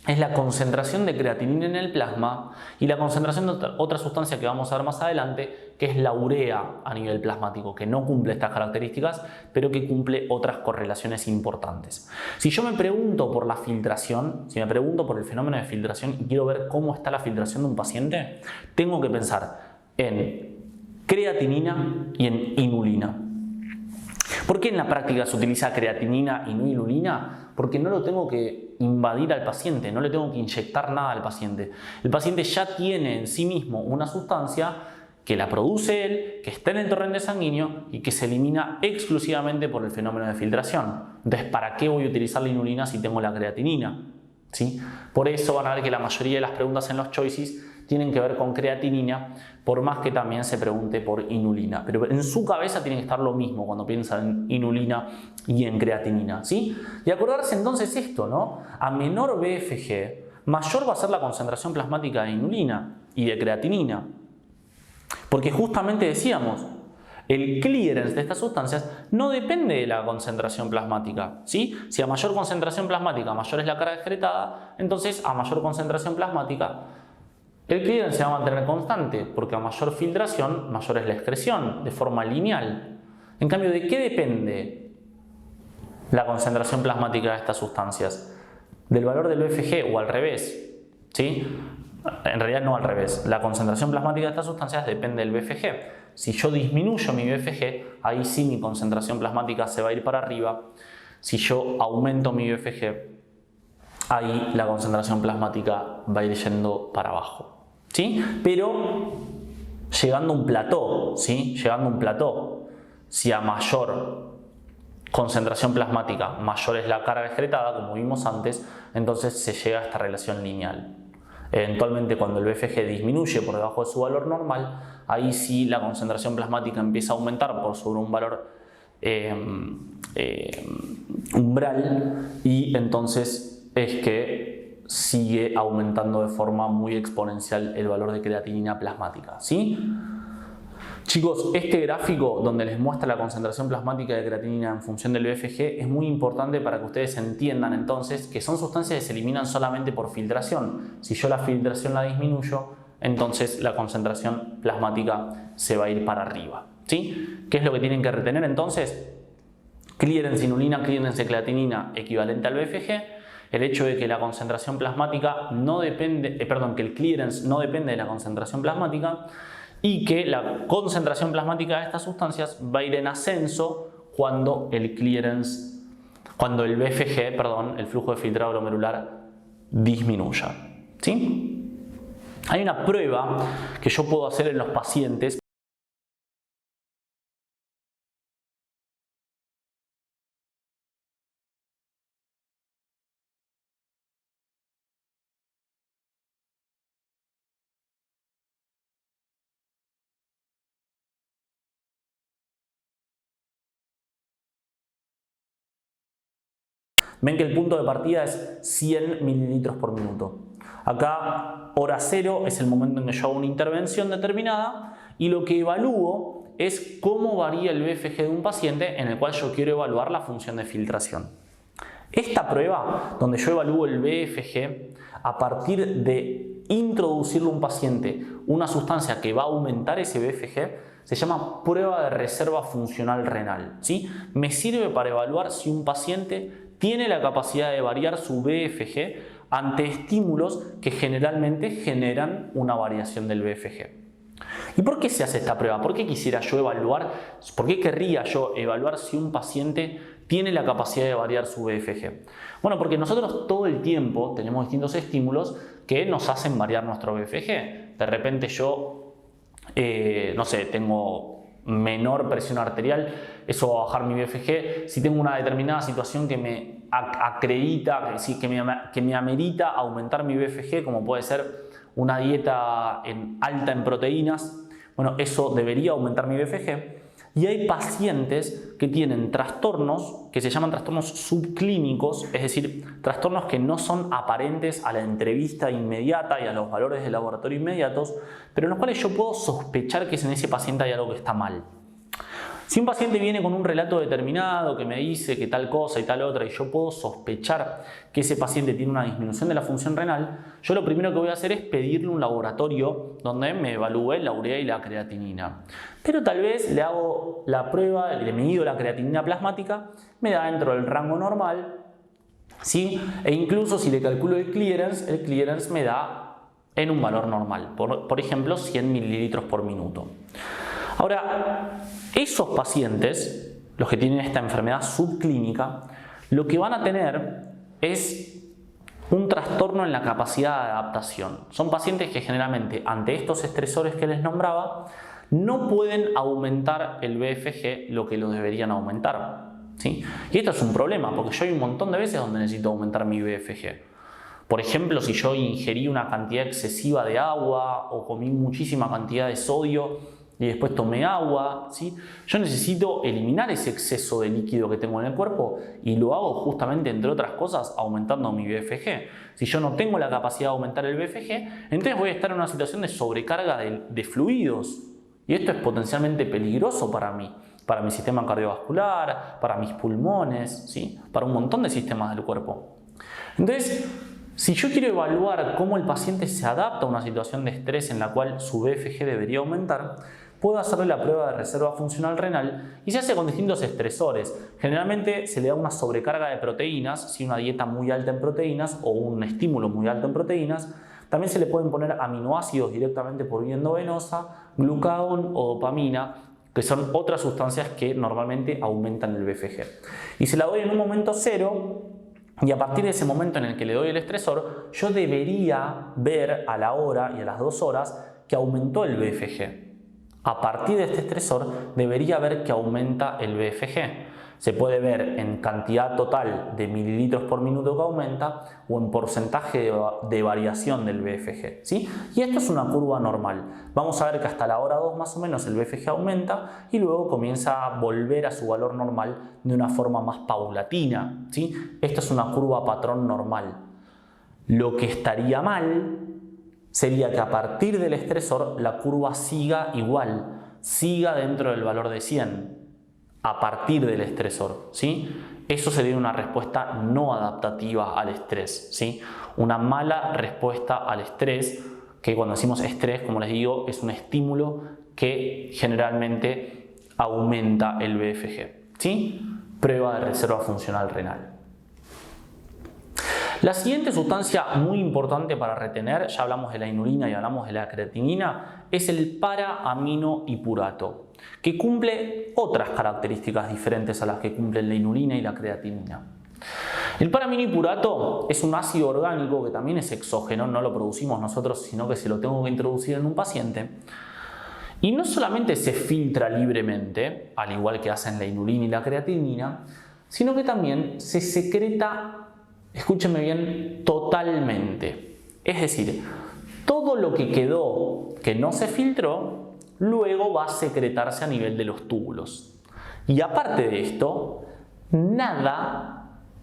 es la concentración de creatinina en el plasma y la concentración de otra sustancia que vamos a ver más adelante, que es la urea a nivel plasmático, que no cumple estas características, pero que cumple otras correlaciones importantes. Si yo me pregunto por la filtración, si me pregunto por el fenómeno de filtración y quiero ver cómo está la filtración de un paciente, tengo que pensar en creatinina y en inulina. ¿Por qué en la práctica se utiliza creatinina y no inulina? Porque no lo tengo que invadir al paciente, no le tengo que inyectar nada al paciente. El paciente ya tiene en sí mismo una sustancia que la produce él, que está en el torrente sanguíneo y que se elimina exclusivamente por el fenómeno de filtración. Entonces, ¿para qué voy a utilizar la inulina si tengo la creatinina? ¿Sí? Por eso van a ver que la mayoría de las preguntas en los choices tienen que ver con creatinina, por más que también se pregunte por inulina. Pero en su cabeza tiene que estar lo mismo cuando piensan en inulina y en creatinina, ¿sí? Y acordarse entonces esto, ¿no? A menor BFG, mayor va a ser la concentración plasmática de inulina y de creatinina. Porque justamente decíamos, el clearance de estas sustancias no depende de la concentración plasmática, ¿sí? Si a mayor concentración plasmática mayor es la carga excretada, entonces a mayor concentración plasmática el clearance se va a mantener constante, porque a mayor filtración, mayor es la excreción, de forma lineal. En cambio, ¿de qué depende la concentración plasmática de estas sustancias? ¿Del valor del BFG o al revés? ¿Sí? En realidad no al revés. La concentración plasmática de estas sustancias depende del BFG. Si yo disminuyo mi BFG, ahí sí mi concentración plasmática se va a ir para arriba. Si yo aumento mi BFG, ahí la concentración plasmática va a ir yendo para abajo. ¿Sí? Pero llegando a un plató, ¿sí? Llegando a un plató, si a mayor concentración plasmática mayor es la carga excretada, como vimos antes, entonces se llega a esta relación lineal. Eventualmente, cuando el BFG disminuye por debajo de su valor normal, ahí sí la concentración plasmática empieza a aumentar por sobre un valor umbral y entonces es que sigue aumentando de forma muy exponencial el valor de creatinina plasmática, ¿sí? Chicos, este gráfico donde les muestra la concentración plasmática de creatinina en función del BFG es muy importante para que ustedes entiendan entonces que son sustancias que se eliminan solamente por filtración. Si yo la filtración la disminuyo, entonces la concentración plasmática se va a ir para arriba, ¿sí? ¿Qué es lo que tienen que retener entonces? Clearance inulina, clearance de creatinina equivalente al BFG, el hecho de que la concentración plasmática no depende, que el clearance no depende de la concentración plasmática y que la concentración plasmática de estas sustancias va a ir en ascenso cuando el BFG, el flujo de filtrado glomerular disminuya, ¿sí? Hay una prueba que yo puedo hacer en los pacientes. Ven que el punto de partida es 100 mililitros por minuto. Acá, hora cero es el momento en que yo hago una intervención determinada y lo que evalúo es cómo varía el BFG de un paciente en el cual yo quiero evaluar la función de filtración. Esta prueba, donde yo evalúo el BFG, a partir de introducirle a un paciente una sustancia que va a aumentar ese BFG, se llama prueba de reserva funcional renal, ¿sí? Me sirve para evaluar si un paciente tiene la capacidad de variar su BFG ante estímulos que generalmente generan una variación del BFG. ¿Y por qué se hace esta prueba? ¿Por qué quisiera yo evaluar, por qué querría yo evaluar si un paciente tiene la capacidad de variar su BFG? Bueno, porque nosotros todo el tiempo tenemos distintos estímulos que nos hacen variar nuestro BFG. De repente yo, no sé, tengo menor presión arterial, eso va a bajar mi BFG. Si tengo una determinada situación que me acredita, que me amerita aumentar mi BFG, como puede ser una dieta alta en proteínas, bueno, eso debería aumentar mi BFG. Y hay pacientes que tienen trastornos que se llaman trastornos subclínicos, es decir, trastornos que no son aparentes a la entrevista inmediata y a los valores de laboratorio inmediatos, pero en los cuales yo puedo sospechar que en ese paciente hay algo que está mal. Si un paciente viene con un relato determinado que me dice que tal cosa y tal otra y yo puedo sospechar que ese paciente tiene una disminución de la función renal, yo lo primero que voy a hacer es pedirle un laboratorio donde me evalúe la urea y la creatinina. Pero tal vez le hago la prueba, le mido la creatinina plasmática, me da dentro del rango normal, ¿sí? E incluso si le calculo el clearance me da en un valor normal, por ejemplo 100 mililitros por minuto. Ahora, esos pacientes, los que tienen esta enfermedad subclínica, lo que van a tener es un trastorno en la capacidad de adaptación. Son pacientes que generalmente ante estos estresores que les nombraba no pueden aumentar el BFG lo que lo deberían aumentar, ¿sí? Y esto es un problema porque yo hay un montón de veces donde necesito aumentar mi BFG. Por ejemplo, si yo ingerí una cantidad excesiva de agua o comí muchísima cantidad de sodio y después tomé agua, ¿sí? Yo necesito eliminar ese exceso de líquido que tengo en el cuerpo y lo hago justamente, entre otras cosas, aumentando mi BFG. Si yo no tengo la capacidad de aumentar el BFG, entonces voy a estar en una situación de sobrecarga de fluidos y esto es potencialmente peligroso para mí, para mi sistema cardiovascular, para mis pulmones, ¿sí? Para un montón de sistemas del cuerpo. Entonces, si yo quiero evaluar cómo el paciente se adapta a una situación de estrés en la cual su BFG debería aumentar, puedo hacerle la prueba de reserva funcional renal y se hace con distintos estresores. Generalmente se le da una sobrecarga de proteínas, si una dieta muy alta en proteínas o un estímulo muy alto en proteínas. También se le pueden poner aminoácidos directamente por vía endovenosa, glucagón o dopamina, que son otras sustancias que normalmente aumentan el BFG. Y se la doy en un momento cero. Y a partir de ese momento en el que le doy el estresor, yo debería ver a la hora y a las 2 horas que aumentó el BFG. A partir de este estresor debería ver que aumenta el BFG. Se puede ver en cantidad total de mililitros por minuto que aumenta o en porcentaje de variación del BFG, ¿sí? Y esto es una curva normal. Vamos a ver que hasta la hora 2 más o menos el BFG aumenta y luego comienza a volver a su valor normal de una forma más paulatina, ¿sí? Esto es una curva patrón normal. Lo que estaría mal sería que a partir del estresor la curva siga igual, siga dentro del valor de 100, a partir del estresor, ¿sí? Eso sería una respuesta no adaptativa al estrés, ¿sí? Una mala respuesta al estrés, que cuando decimos estrés, como les digo, es un estímulo que generalmente aumenta el BFG, ¿sí? Prueba de reserva funcional renal. La siguiente sustancia muy importante para retener, ya hablamos de la inulina y hablamos de la creatinina, es el para-aminohipurato, que cumple otras características diferentes a las que cumplen la inulina y la creatinina. El para-aminohipurato es un ácido orgánico que también es exógeno, no lo producimos nosotros, sino que se lo tengo que introducir en un paciente. Y no solamente se filtra libremente, al igual que hacen la inulina y la creatinina, sino que también se secreta, escúchenme bien, totalmente. Es decir, todo lo que quedó que no se filtró, luego va a secretarse a nivel de los túbulos. Y aparte de esto, nada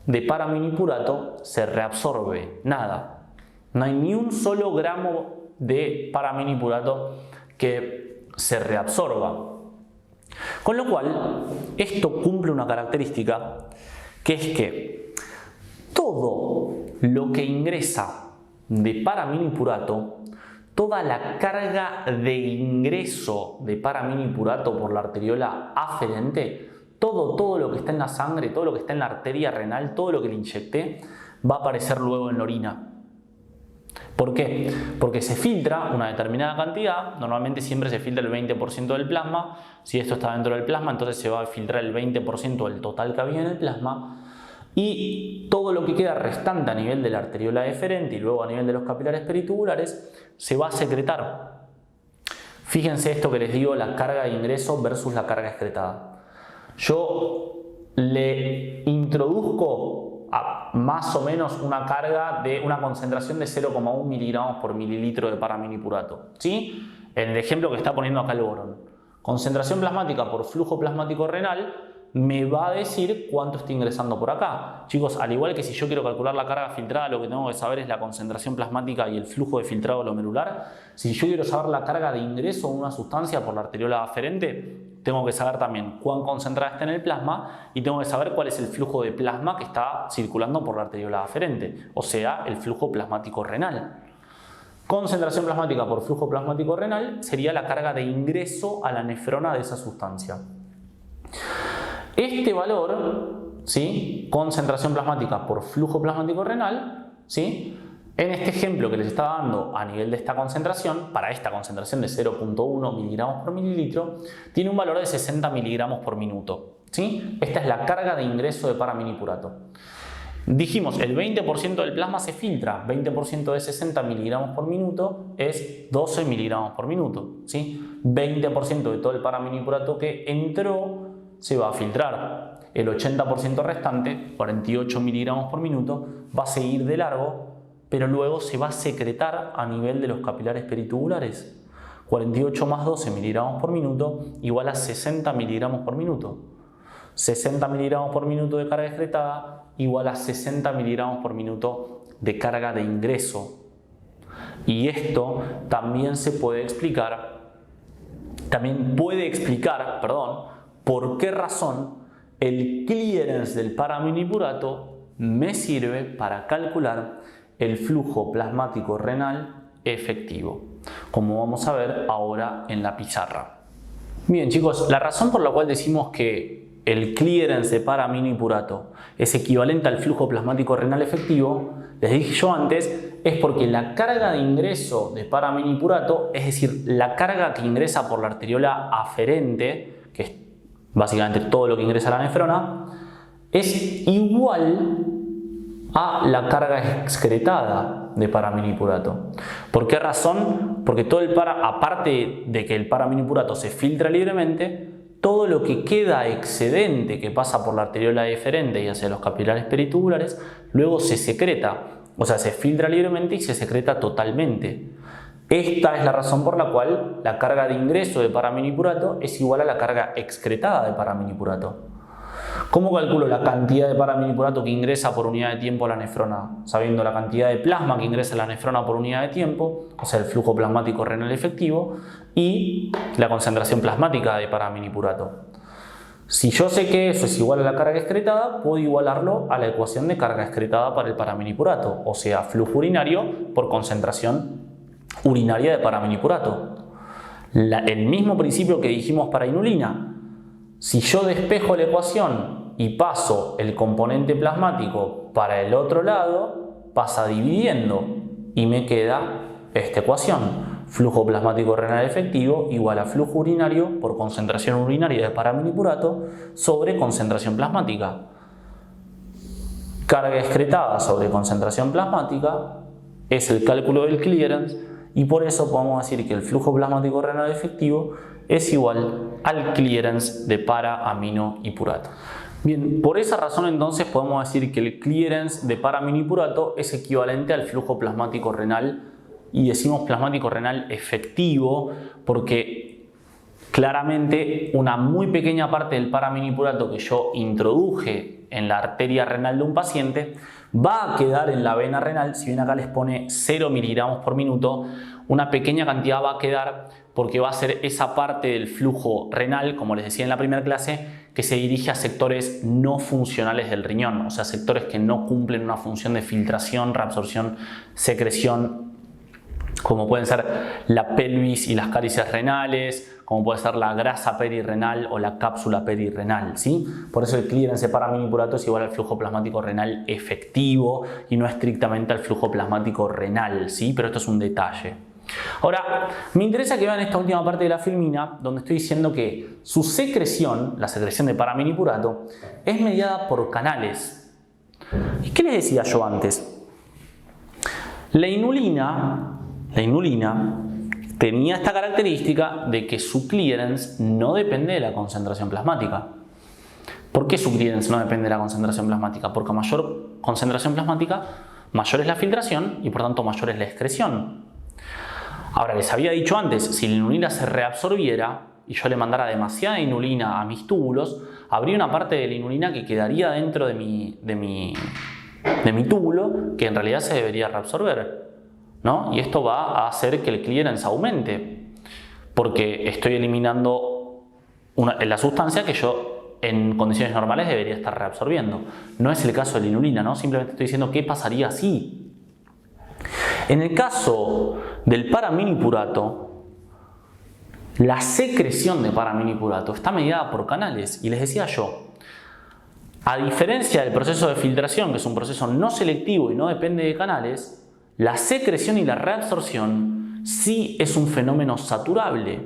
de para-aminohipurato se reabsorbe, nada. No hay ni un solo gramo de para-aminohipurato que se reabsorba. Con lo cual, esto cumple una característica, que es que todo lo que ingresa de para-aminohipurato, toda la carga de ingreso de para-aminohipurato por la arteriola aferente, todo lo que está en la sangre, todo lo que está en la arteria renal, todo lo que le inyecté, va a aparecer luego en la orina. ¿Por qué? Porque se filtra una determinada cantidad, normalmente siempre se filtra el 20% del plasma. Si esto está dentro del plasma, entonces se va a filtrar el 20% del total que había en el plasma. Y todo lo que queda restante a nivel de la arteriola deferente y luego a nivel de los capilares peritubulares se va a secretar. Fíjense esto que les digo, la carga de ingreso versus la carga excretada. Yo le introduzco más o menos una carga de una concentración de 0,1 miligramos por mililitro de para-aminohipurato, ¿sí? En el ejemplo que está poniendo acá el Borón. Concentración plasmática por flujo plasmático renal me va a decir cuánto está ingresando por acá. Chicos, al igual que si yo quiero calcular la carga filtrada, lo que tengo que saber es la concentración plasmática y el flujo de filtrado glomerular. Si yo quiero saber la carga de ingreso de una sustancia por la arteriola aferente, tengo que saber también cuán concentrada está en el plasma y tengo que saber cuál es el flujo de plasma que está circulando por la arteriola aferente, o sea, el flujo plasmático renal. Concentración plasmática por flujo plasmático renal sería la carga de ingreso a la nefrona de esa sustancia. Este valor, ¿sí? Concentración plasmática por flujo plasmático renal, ¿sí? En este ejemplo que les estaba dando a nivel de esta concentración, para esta concentración de 0,1 miligramos por mililitro, tiene un valor de 60 miligramos por minuto, ¿sí? Esta es la carga de ingreso de para-aminohipurato. Dijimos, el 20% del plasma se filtra, 20% de 60 miligramos por minuto es 12 miligramos por minuto, ¿sí? 20% de todo el para-aminohipurato que entró se va a filtrar. El 80% restante, 48 miligramos por minuto, va a seguir de largo, pero luego se va a secretar a nivel de los capilares peritubulares. 48 más 12 miligramos por minuto igual a 60 miligramos por minuto. 60 miligramos por minuto de carga excretada igual a 60 miligramos por minuto de carga de ingreso. Y esto también se puede explicar, por qué razón el clearance del para-aminohipurato me sirve para calcular el flujo plasmático renal efectivo, como vamos a ver ahora en la pizarra. Bien chicos, la razón por la cual decimos que el clearance de para-aminohipurato es equivalente al flujo plasmático renal efectivo, les dije yo antes, es porque la carga de ingreso de para-aminohipurato, es decir, la carga que ingresa por la arteriola aferente, que es básicamente todo lo que ingresa a la nefrona, es igual a la carga excretada de para-aminohipurato. ¿Por qué razón? Porque aparte de que el para-aminohipurato se filtra libremente, todo lo que queda excedente que pasa por la arteriola deferente y hacia los capilares peritubulares, luego se secreta, o sea, se filtra libremente y se secreta totalmente. Esta es la razón por la cual la carga de ingreso de para-aminohipurato es igual a la carga excretada de para-aminohipurato. ¿Cómo calculo la cantidad de paraminipurato que ingresa por unidad de tiempo a la nefrona? Sabiendo la cantidad de plasma que ingresa a la nefrona por unidad de tiempo, o sea, el flujo plasmático renal efectivo, y la concentración plasmática de paraminipurato. Si yo sé que eso es igual a la carga excretada, puedo igualarlo a la ecuación de carga excretada para el paraminipurato, o sea, flujo urinario por concentración urinaria de paraminipurato. El mismo principio que dijimos para inulina. Si yo despejo la ecuación y paso el componente plasmático para el otro lado, pasa dividiendo y me queda esta ecuación. Flujo plasmático renal efectivo igual a flujo urinario por concentración urinaria de paraminipurato sobre concentración plasmática. Carga excretada sobre concentración plasmática es el cálculo del clearance y por eso podemos decir que el flujo plasmático renal efectivo es igual al clearance de paraminipurato. Bien, por esa razón entonces podemos decir que el clearance de paraminipurato es equivalente al flujo plasmático renal, y decimos plasmático renal efectivo porque claramente una muy pequeña parte del paraminipurato que yo introduje en la arteria renal de un paciente va a quedar en la vena renal. Si bien acá les pone 0 miligramos por minuto, una pequeña cantidad va a quedar porque va a ser esa parte del flujo renal, como les decía en la primera clase, que se dirige a sectores no funcionales del riñón, o sea, sectores que no cumplen una función de filtración, reabsorción, secreción, como pueden ser la pelvis y las caries renales, como puede ser la grasa perirrenal o la cápsula perirrenal, ¿sí? Por eso el clearance de paraminipurato es igual al flujo plasmático renal efectivo y no estrictamente al flujo plasmático renal, ¿sí? Pero esto es un detalle. Ahora, me interesa que vean esta última parte de la filmina, donde estoy diciendo que su secreción, la secreción de paraminipurato, es mediada por canales. ¿Y qué les decía yo antes? La inulina tenía esta característica de que su clearance no depende de la concentración plasmática. ¿Por qué su clearance no depende de la concentración plasmática? Porque a mayor concentración plasmática, mayor es la filtración y por tanto mayor es la excreción. Ahora, les había dicho antes, si la inulina se reabsorbiera y yo le mandara demasiada inulina a mis túbulos, habría una parte de la inulina que quedaría dentro de mi túbulo que en realidad se debería reabsorber, ¿no? Y esto va a hacer que el clearance aumente porque estoy eliminando la sustancia que yo en condiciones normales debería estar reabsorbiendo. No es el caso de la inulina, ¿no? Simplemente estoy diciendo qué pasaría si. En el caso del paraminipurato, la secreción de paraminipurato está mediada por canales y les decía yo, a diferencia del proceso de filtración, que es un proceso no selectivo y no depende de canales, la secreción y la reabsorción sí es un fenómeno saturable,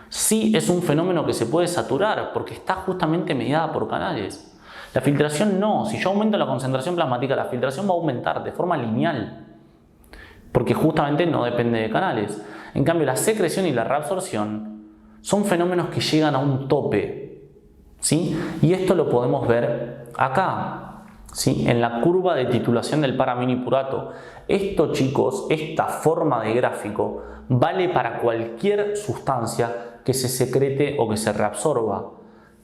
sí es un fenómeno que se puede saturar porque está justamente mediada por canales. La filtración no, si yo aumento la concentración plasmática, la filtración va a aumentar de forma lineal porque justamente no depende de canales. En cambio, la secreción y la reabsorción son fenómenos que llegan a un tope, ¿sí? Y esto lo podemos ver acá, ¿sí? En la curva de titulación del paraminipurato. Esto, chicos, esta forma de gráfico vale para cualquier sustancia que se secrete o que se reabsorba.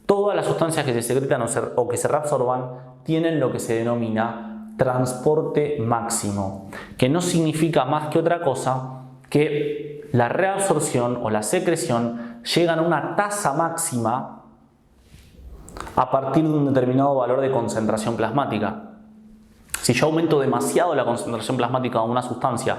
Todas las sustancias que se secretan o que se reabsorban tienen lo que se denomina transporte máximo, que no significa más que otra cosa que la reabsorción o la secreción llegan a una tasa máxima a partir de un determinado valor de concentración plasmática. Si yo aumento demasiado la concentración plasmática de una sustancia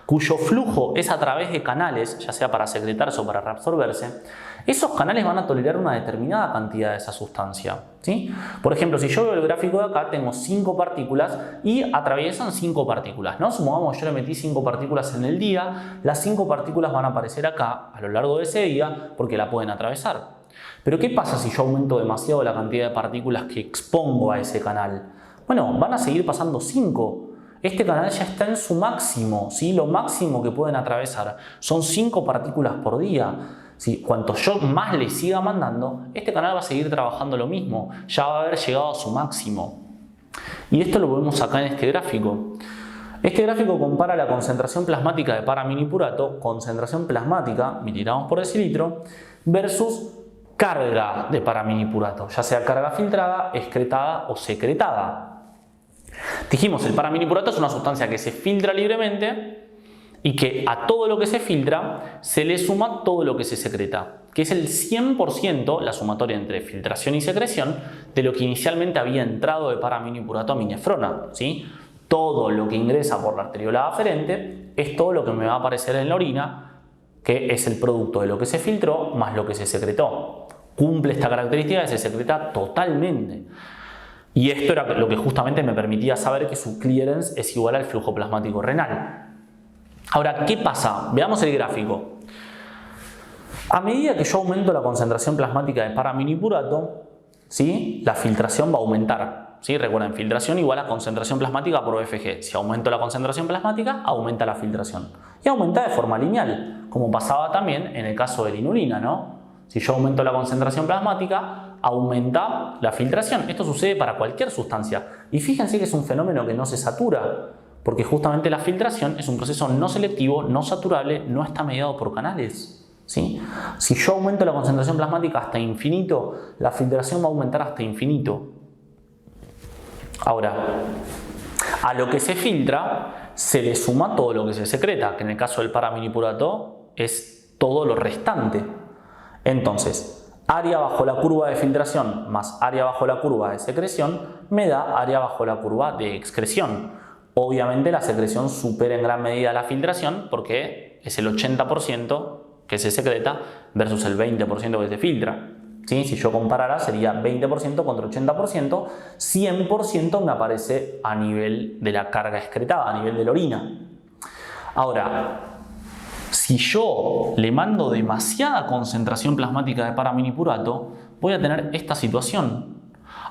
cuyo flujo es a través de canales, ya sea para secretarse o para reabsorberse, esos canales van a tolerar una determinada cantidad de esa sustancia, ¿sí? Por ejemplo, si yo veo el gráfico de acá, tengo 5 partículas y atraviesan 5 partículas, ¿no? Supongamos que yo le metí 5 partículas en el día, las 5 partículas van a aparecer acá a lo largo de ese día porque la pueden atravesar. Pero ¿qué pasa si yo aumento demasiado la cantidad de partículas que expongo a ese canal? Bueno, van a seguir pasando 5. Este canal ya está en su máximo, ¿sí? Lo máximo que pueden atravesar son 5 partículas por día. ¿Sí? Cuanto yo más le siga mandando, este canal va a seguir trabajando lo mismo, ya va a haber llegado a su máximo. Y esto lo vemos acá en este gráfico. Este gráfico compara la concentración plasmática de paraminipurato, concentración plasmática, miligramos por decilitro, versus carga de paraminipurato, ya sea carga filtrada, excretada o secretada. Dijimos, el paraminipurato es una sustancia que se filtra libremente y que a todo lo que se filtra se le suma todo lo que se secreta, que es el 100%, la sumatoria entre filtración y secreción, de lo que inicialmente había entrado de paraminipurato a mi nefrona, ¿sí? Todo lo que ingresa por la arteriola aferente es todo lo que me va a aparecer en la orina, que es el producto de lo que se filtró más lo que se secretó. Cumple esta característica que se secreta totalmente. Y esto era lo que justamente me permitía saber que su clearance es igual al flujo plasmático renal. Ahora, ¿qué pasa? Veamos el gráfico. A medida que yo aumento la concentración plasmática de paraminipurato, ¿sí?, la filtración va a aumentar. ¿Sí? Recuerden, filtración igual a concentración plasmática por OFG. Si aumento la concentración plasmática, aumenta la filtración. Y aumenta de forma lineal, como pasaba también en el caso de la inulina, ¿no? Si yo aumento la concentración plasmática, aumenta la filtración. Esto sucede para cualquier sustancia. Y fíjense que es un fenómeno que no se satura, porque justamente la filtración es un proceso no selectivo, no saturable, no está mediado por canales. ¿Sí? Si yo aumento la concentración plasmática hasta infinito, la filtración va a aumentar hasta infinito. Ahora, a lo que se filtra se le suma todo lo que se secreta, que en el caso del paraminipurato es todo lo restante. Entonces, área bajo la curva de filtración más área bajo la curva de secreción me da área bajo la curva de excreción. Obviamente la secreción supera en gran medida la filtración porque es el 80% que se secreta versus el 20% que se filtra. ¿Sí? Si yo comparara sería 20% contra 80%, 100% me aparece a nivel de la carga excretada, a nivel de la orina. Ahora, si yo le mando demasiada concentración plasmática de paraminipurato, voy a tener esta situación.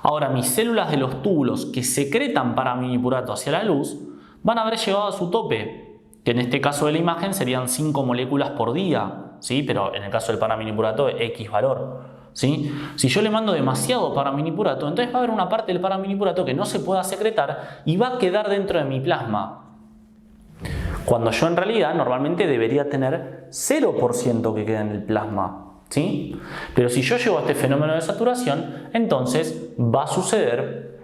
Ahora, mis células de los túbulos que secretan paraminipurato hacia la luz van a haber llegado a su tope, que en este caso de la imagen serían 5 moléculas por día, ¿sí? Pero en el caso del paraminipurato X valor. ¿Sí? Si yo le mando demasiado paraminipurato, entonces va a haber una parte del paraminipurato que no se pueda secretar y va a quedar dentro de mi plasma. Cuando yo en realidad normalmente debería tener 0% que quede en el plasma. ¿Sí? Pero si yo llego a este fenómeno de saturación, entonces va a suceder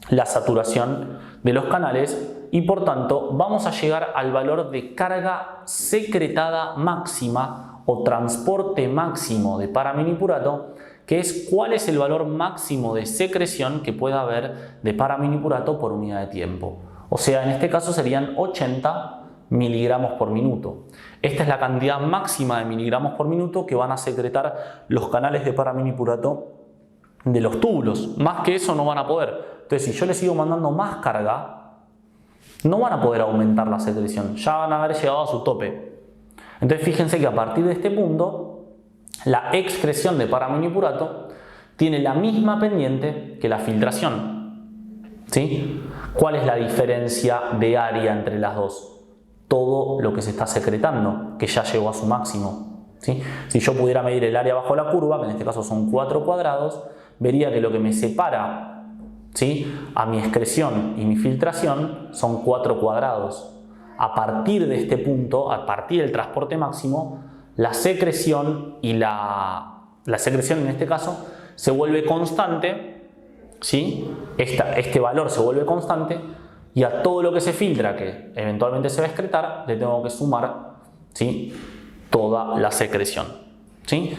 la saturación de los canales y por tanto vamos a llegar al valor de carga secretada máxima o transporte máximo de paraminipurato, que es cuál es el valor máximo de secreción que pueda haber de paraminipurato por unidad de tiempo. O sea, en este caso serían 80 miligramos por minuto. Esta es la cantidad máxima de miligramos por minuto que van a secretar los canales de paraminipurato de los túbulos. Más que eso no van a poder. Entonces, si yo les sigo mandando más carga, no van a poder aumentar la secreción. Ya van a haber llegado a su tope. Entonces fíjense que a partir de este punto la excreción de paraminipurato tiene la misma pendiente que la filtración. ¿Sí? ¿Cuál es la diferencia de área entre las dos? Todo lo que se está secretando, que ya llegó a su máximo. ¿Sí? Si yo pudiera medir el área bajo la curva, que en este caso son 4 cuadrados, vería que lo que me separa, ¿sí?, a mi excreción y mi filtración son 4 cuadrados. A partir de este punto, a partir del transporte máximo, la secreción y la secreción en este caso se vuelve constante, ¿sí? Este valor se vuelve constante y a todo lo que se filtra que eventualmente se va a excretar le tengo que sumar, ¿sí?, toda la secreción. ¿Sí?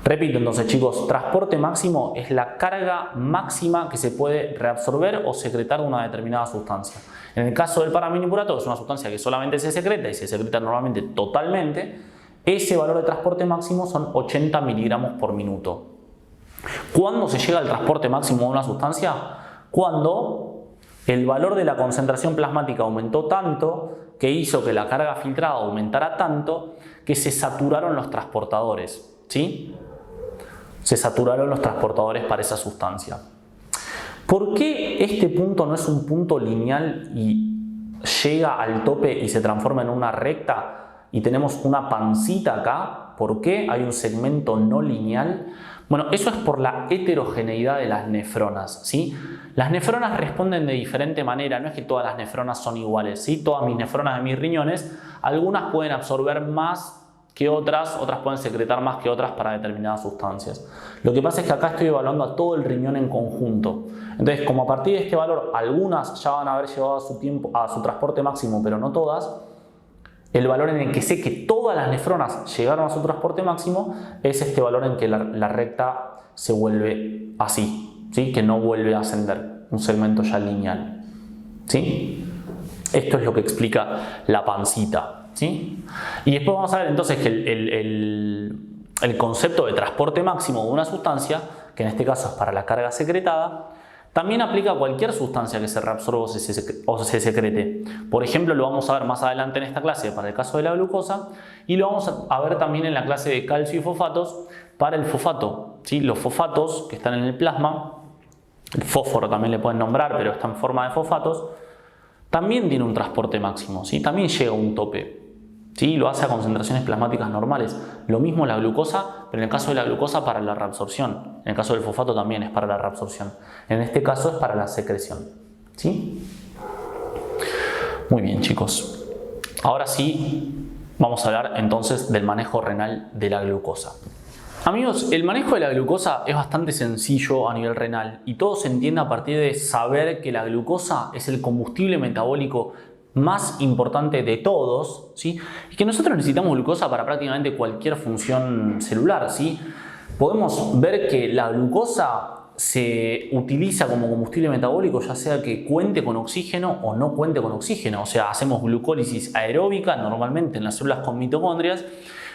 Repito entonces, chicos, transporte máximo es la carga máxima que se puede reabsorber o secretar de una determinada sustancia. En el caso del paraminipurato, que es una sustancia que solamente se secreta y se secreta normalmente totalmente, ese valor de transporte máximo son 80 miligramos por minuto. ¿Cuándo se llega al transporte máximo de una sustancia? Cuando el valor de la concentración plasmática aumentó tanto que hizo que la carga filtrada aumentara tanto que se saturaron los transportadores. ¿Sí? Se saturaron los transportadores para esa sustancia. ¿Por qué este punto no es un punto lineal y llega al tope y se transforma en una recta y tenemos una pancita acá? ¿Por qué hay un segmento no lineal? Bueno, eso es por la heterogeneidad de las nefronas, ¿sí? Las nefronas responden de diferente manera, no es que todas las nefronas son iguales, ¿sí? Todas mis nefronas de mis riñones, algunas pueden absorber más que otras pueden secretar más que otras para determinadas sustancias. Lo que pasa es que acá estoy evaluando a todo el riñón en conjunto. Entonces, como a partir de este valor algunas ya van a haber llevado a su transporte máximo, pero no todas, el valor en el que sé que todas las nefronas llegaron a su transporte máximo es este valor en que la recta se vuelve así, ¿sí? Que no vuelve a ascender, un segmento ya lineal, ¿sí? Esto es lo que explica la pancita, ¿sí? Y después vamos a ver entonces que el concepto de transporte máximo de una sustancia, que en este caso es para la carga secretada, también aplica a cualquier sustancia que se reabsorba o se secrete. Por ejemplo, lo vamos a ver más adelante en esta clase para el caso de la glucosa y lo vamos a ver también en la clase de calcio y fosfatos para el fosfato, ¿sí? Los fosfatos que están en el plasma, el fósforo también le pueden nombrar, pero está en forma de fosfatos, también tiene un transporte máximo, ¿sí? También llega a un tope. ¿Sí? Lo hace a concentraciones plasmáticas normales. Lo mismo la glucosa, pero en el caso de la glucosa para la reabsorción. En el caso del fosfato también es para la reabsorción. En este caso es para la secreción. ¿Sí? Muy bien, chicos. Ahora sí vamos a hablar entonces del manejo renal de la glucosa. Amigos, el manejo de la glucosa es bastante sencillo a nivel renal y todo se entiende a partir de saber que la glucosa es el combustible metabólico más importante de todos, ¿sí? Y que nosotros necesitamos glucosa para prácticamente cualquier función celular, ¿sí? Podemos ver que la glucosa se utiliza como combustible metabólico ya sea que cuente con oxígeno o no cuente con oxígeno, o sea, hacemos glucólisis aeróbica normalmente en las células con mitocondrias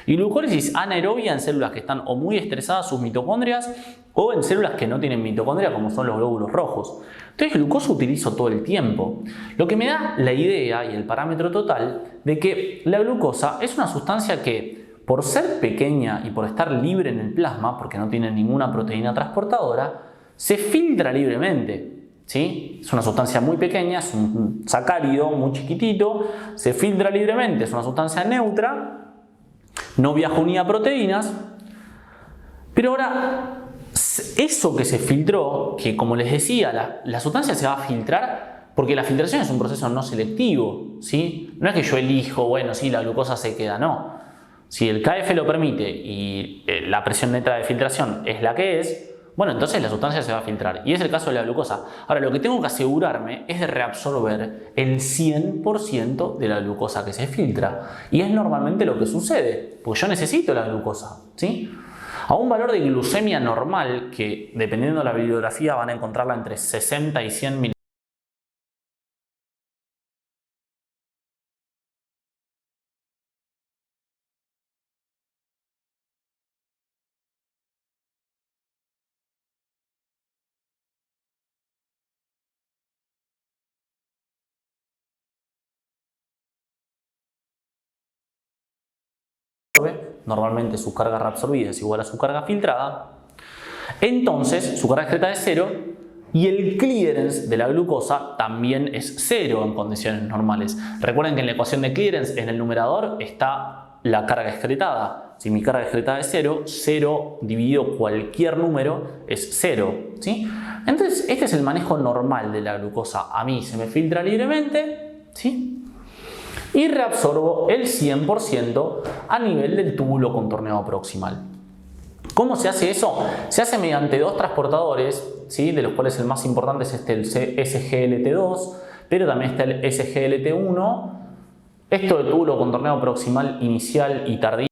y glucólisis anaerobia en células que están o muy estresadas sus mitocondrias o en células que no tienen mitocondria como son los glóbulos rojos. Entonces glucosa utilizo todo el tiempo, lo que me da la idea y el parámetro total de que la glucosa es una sustancia que por ser pequeña y por estar libre en el plasma, porque no tiene ninguna proteína transportadora, se filtra libremente. ¿Sí? Es una sustancia muy pequeña, es un sacárido muy chiquitito, se filtra libremente, es una sustancia neutra, no viaja unida a proteínas, pero ahora eso que se filtró, que como les decía, la sustancia se va a filtrar porque la filtración es un proceso no selectivo, ¿sí? No es que yo elijo, bueno, sí, la glucosa se queda, no. Si el KF lo permite y la presión neta de filtración es la que es, bueno, entonces la sustancia se va a filtrar. Y es el caso de la glucosa. Ahora, lo que tengo que asegurarme es de reabsorber el 100% de la glucosa que se filtra. Y es normalmente lo que sucede, porque yo necesito la glucosa, ¿sí? A un valor de glucemia normal, que dependiendo de la bibliografía van a encontrarla entre 60 y 100 mil. Normalmente su carga reabsorbida es igual a su carga filtrada, entonces su carga excreta es 0 y el clearance de la glucosa también es 0 en condiciones normales. Recuerden que en la ecuación de clearance en el numerador está la carga excretada. Si mi carga excretada es 0, 0 dividido cualquier número es 0, ¿sí? Entonces este es el manejo normal de la glucosa. A mí se me filtra libremente, ¿sí? Y reabsorbo el 100% a nivel del túbulo contorneado proximal. ¿Cómo se hace eso? Se hace mediante dos transportadores, ¿sí? De los cuales el más importante es el SGLT2, pero también está el SGLT1. Esto de túbulo contorneado proximal inicial y tardío.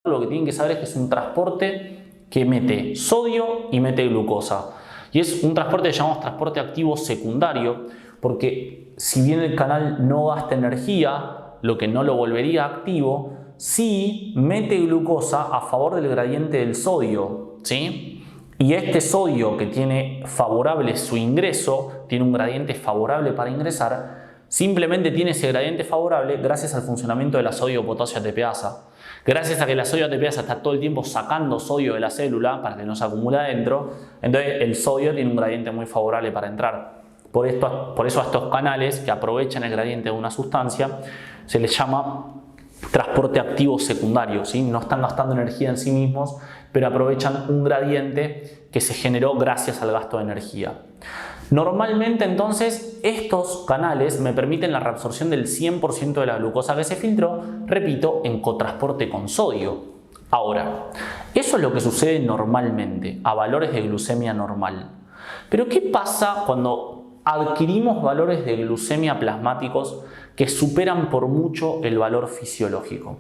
Lo que tienen que saber es que es un transporte que mete sodio y mete glucosa. Y es un transporte que llamamos transporte activo secundario, porque si bien el canal no gasta energía, lo que no lo volvería activo, sí mete glucosa a favor del gradiente del sodio, ¿sí? Y este sodio que tiene favorable su ingreso, tiene un gradiente favorable para ingresar, simplemente tiene ese gradiente favorable gracias al funcionamiento de la sodio-potasio ATPasa. Gracias a que la sodio ATPasa está todo el tiempo sacando sodio de la célula para que no se acumule adentro, entonces el sodio tiene un gradiente muy favorable para entrar. Por eso a estos canales que aprovechan el gradiente de una sustancia se les llama transporte activo secundario, ¿sí? No están gastando energía en sí mismos, pero aprovechan un gradiente que se generó gracias al gasto de energía. Normalmente entonces estos canales me permiten la reabsorción del 100% de la glucosa que se filtró, repito, en cotransporte con sodio. Ahora, eso es lo que sucede normalmente, a valores de glucemia normal. Pero ¿qué pasa cuando adquirimos valores de glucemia plasmáticos que superan por mucho el valor fisiológico?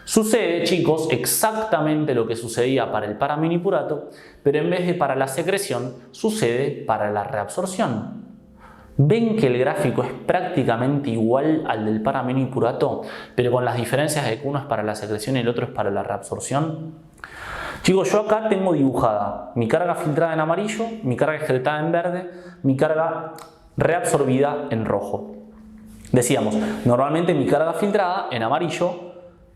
Sucede, chicos, exactamente lo que sucedía para el paraminipurato, pero en vez de para la secreción, sucede para la reabsorción. ¿Ven que el gráfico es prácticamente igual al del paraminipurato, pero con las diferencias de que uno es para la secreción y el otro es para la reabsorción? Chicos, yo acá tengo dibujada mi carga filtrada en amarillo, mi carga excretada en verde, mi carga reabsorbida en rojo. Decíamos, normalmente mi carga filtrada en amarillo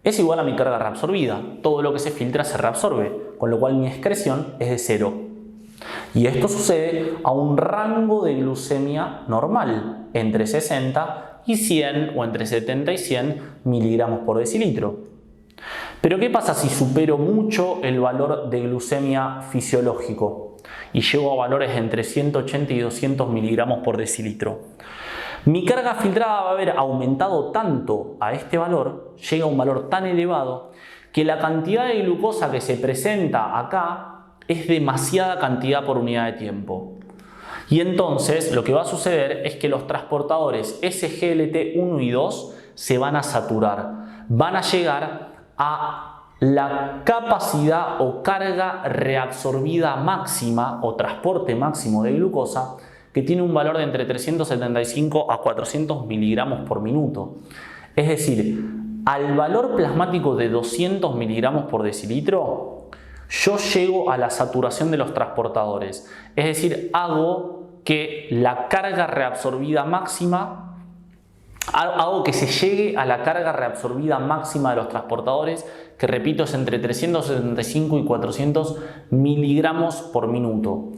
es igual a mi carga reabsorbida. Todo lo que se filtra se reabsorbe, con lo cual mi excreción es de 0. Y esto sucede a un rango de glucemia normal, entre 60 y 100 o entre 70 y 100 miligramos por decilitro. Pero ¿qué pasa si supero mucho el valor de glucemia fisiológico y llego a valores entre 180 y 200 miligramos por decilitro? Mi carga filtrada va a haber aumentado tanto a este valor, llega a un valor tan elevado, que la cantidad de glucosa que se presenta acá es demasiada cantidad por unidad de tiempo. Y entonces lo que va a suceder es que los transportadores SGLT1 y 2 se van a saturar, van a llegar a la capacidad o carga reabsorbida máxima o transporte máximo de glucosa, que tiene un valor de entre 375 a 400 miligramos por minuto. Es decir, al valor plasmático de 200 miligramos por decilitro, yo llego a la saturación de los transportadores. Es decir, hago que la carga reabsorbida máxima, hago que se llegue a la carga reabsorbida máxima de los transportadores, que repito es entre 375 y 400 miligramos por minuto.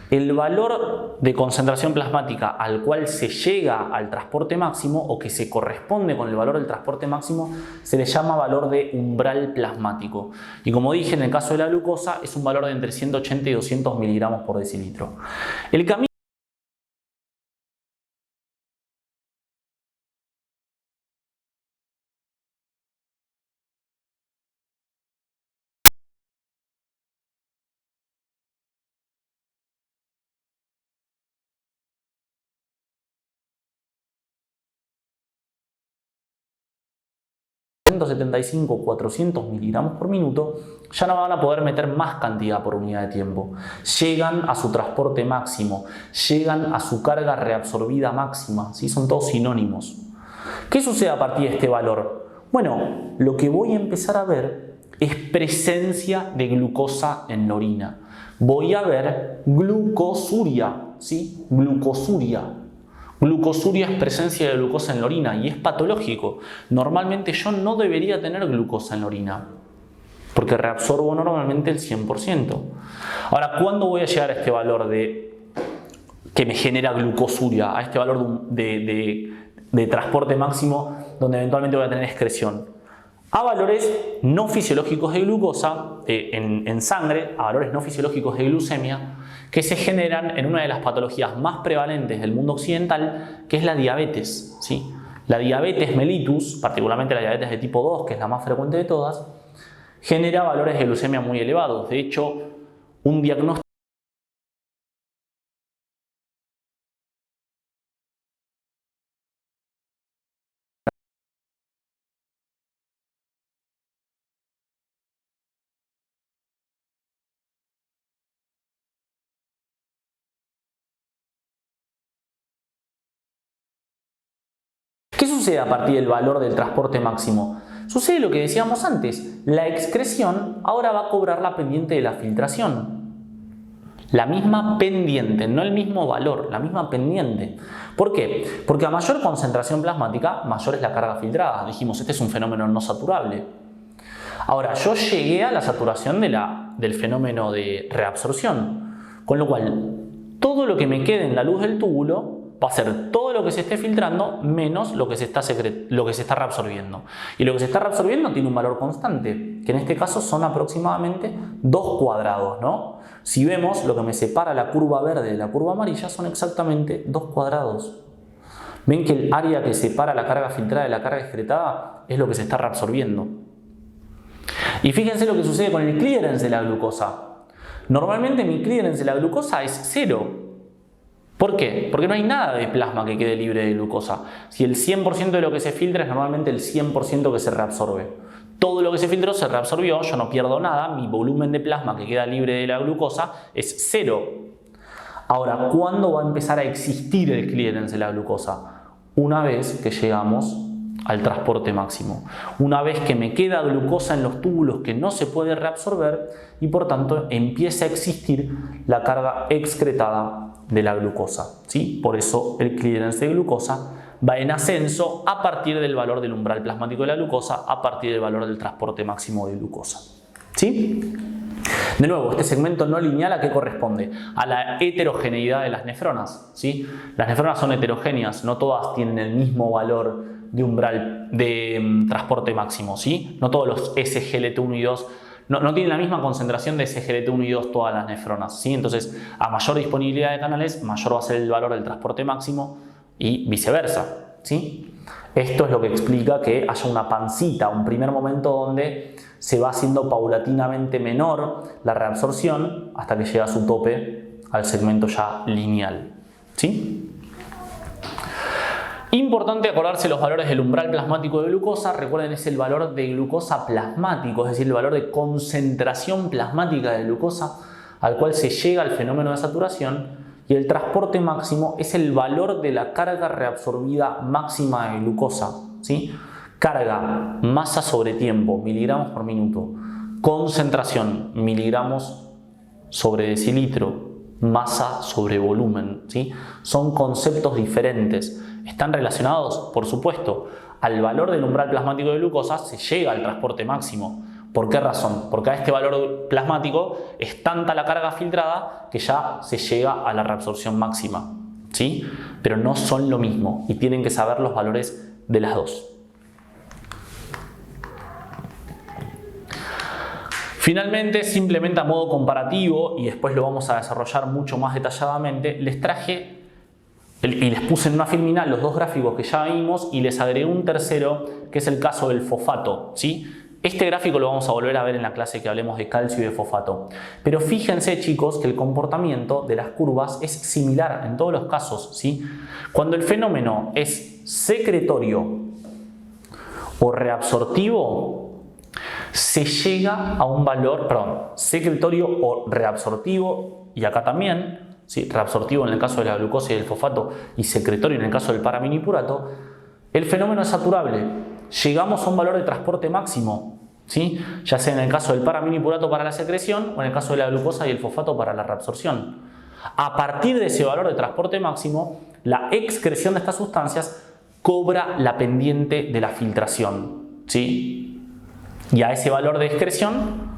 El valor de concentración plasmática al cual se llega al transporte máximo o que se corresponde con el valor del transporte máximo se le llama valor de umbral plasmático. Y como dije, en el caso de la glucosa es un valor de entre 180 y 200 miligramos por decilitro. El camino de 175 400 miligramos por minuto, ya no van a poder meter más cantidad por unidad de tiempo. Llegan a su transporte máximo, llegan a su carga reabsorbida máxima, ¿sí? Son todos sinónimos. ¿Qué sucede a partir de este valor? Bueno, lo que voy a empezar a ver es presencia de glucosa en la orina. Voy a ver glucosuria, ¿sí? Glucosuria. Glucosuria es presencia de glucosa en la orina y es patológico. Normalmente yo no debería tener glucosa en la orina porque reabsorbo normalmente el 100%. Ahora, ¿cuándo voy a llegar a este valor que me genera glucosuria? A este valor de transporte máximo donde eventualmente voy a tener excreción. A valores no fisiológicos de glucosa en sangre, a valores no fisiológicos de glucemia, que se generan en una de las patologías más prevalentes del mundo occidental, que es la diabetes, ¿sí? La diabetes mellitus, particularmente la diabetes de tipo 2, que es la más frecuente de todas, genera valores de glucemia muy elevados. De hecho, un diagnóstico ¿Qué sucede a partir del valor del transporte máximo? Sucede lo que decíamos antes, la excreción ahora va a cobrar la pendiente de la filtración. La misma pendiente, no el mismo valor, la misma pendiente. ¿Por qué? Porque a mayor concentración plasmática, mayor es la carga filtrada. Dijimos, este es un fenómeno no saturable. Ahora, yo llegué a la saturación del fenómeno de reabsorción, con lo cual todo lo que me quede en la luz del túbulo va a ser todo lo que se esté filtrando menos lo que se está reabsorbiendo. Y lo que se está reabsorbiendo tiene un valor constante, que en este caso son aproximadamente 2 cuadrados, ¿no? Si vemos, lo que me separa la curva verde de la curva amarilla son exactamente 2 cuadrados. Ven que el área que separa la carga filtrada de la carga excretada es lo que se está reabsorbiendo. Y fíjense lo que sucede con el clearance de la glucosa. Normalmente mi clearance de la glucosa es 0. ¿Por qué? Porque no hay nada de plasma que quede libre de glucosa. Si el 100% de lo que se filtra es normalmente el 100% que se reabsorbe. Todo lo que se filtró se reabsorbió, yo no pierdo nada, mi volumen de plasma que queda libre de la glucosa es 0. Ahora, ¿cuándo va a empezar a existir el clearance de la glucosa? Una vez que llegamos al transporte máximo. Una vez que me queda glucosa en los túbulos que no se puede reabsorber y por tanto empieza a existir la carga excretada de la glucosa, ¿sí? Por eso el clearance de glucosa va en ascenso a partir del valor del umbral plasmático de la glucosa, a partir del valor del transporte máximo de glucosa, ¿sí? De nuevo, este segmento no lineal, ¿a qué corresponde? A la heterogeneidad de las nefronas, ¿sí? Las nefronas son heterogéneas, no todas tienen el mismo valor de umbral de transporte máximo, ¿sí? No todos los SGLT1 y 2 no tienen la misma concentración de SGLT1 y 2 todas las nefronas, ¿sí? Entonces, a mayor disponibilidad de canales, mayor va a ser el valor del transporte máximo y viceversa, ¿sí? Esto es lo que explica que haya una pancita, un primer momento donde se va haciendo paulatinamente menor la reabsorción hasta que llega a su tope al segmento ya lineal, ¿sí? Importante acordarse los valores del umbral plasmático de glucosa. Recuerden, es el valor de glucosa plasmático, es decir, el valor de concentración plasmática de glucosa al cual se llega al fenómeno de saturación, y el transporte máximo es el valor de la carga reabsorbida máxima de glucosa, ¿sí? Carga, masa sobre tiempo, miligramos por minuto. Concentración, miligramos sobre decilitro. Masa sobre volumen, ¿sí? Son conceptos diferentes. ¿Están relacionados? Por supuesto. Al valor del umbral plasmático de glucosa se llega al transporte máximo. ¿Por qué razón? Porque a este valor plasmático es tanta la carga filtrada que ya se llega a la reabsorción máxima, ¿sí? Pero no son lo mismo y tienen que saber los valores de las dos. Finalmente, simplemente a modo comparativo, y después lo vamos a desarrollar mucho más detalladamente, les traje y les puse en una filmina los 2 gráficos que ya vimos y les agregué un tercero que es el caso del fosfato, ¿sí? Este gráfico lo vamos a volver a ver en la clase que hablemos de calcio y de fosfato. Pero fíjense, chicos, que el comportamiento de las curvas es similar en todos los casos, ¿sí? Cuando el fenómeno es secretorio o reabsortivo, se llega a un valor, secretorio o reabsortivo, y acá también, ¿sí? Reabsortivo en el caso de la glucosa y del fosfato y secretorio en el caso del paraminipurato, el fenómeno es saturable. Llegamos a un valor de transporte máximo, ¿sí? Ya sea en el caso del paraminipurato para la secreción o en el caso de la glucosa y el fosfato para la reabsorción. A partir de ese valor de transporte máximo, la excreción de estas sustancias cobra la pendiente de la filtración, ¿sí? Y a ese valor de excreción,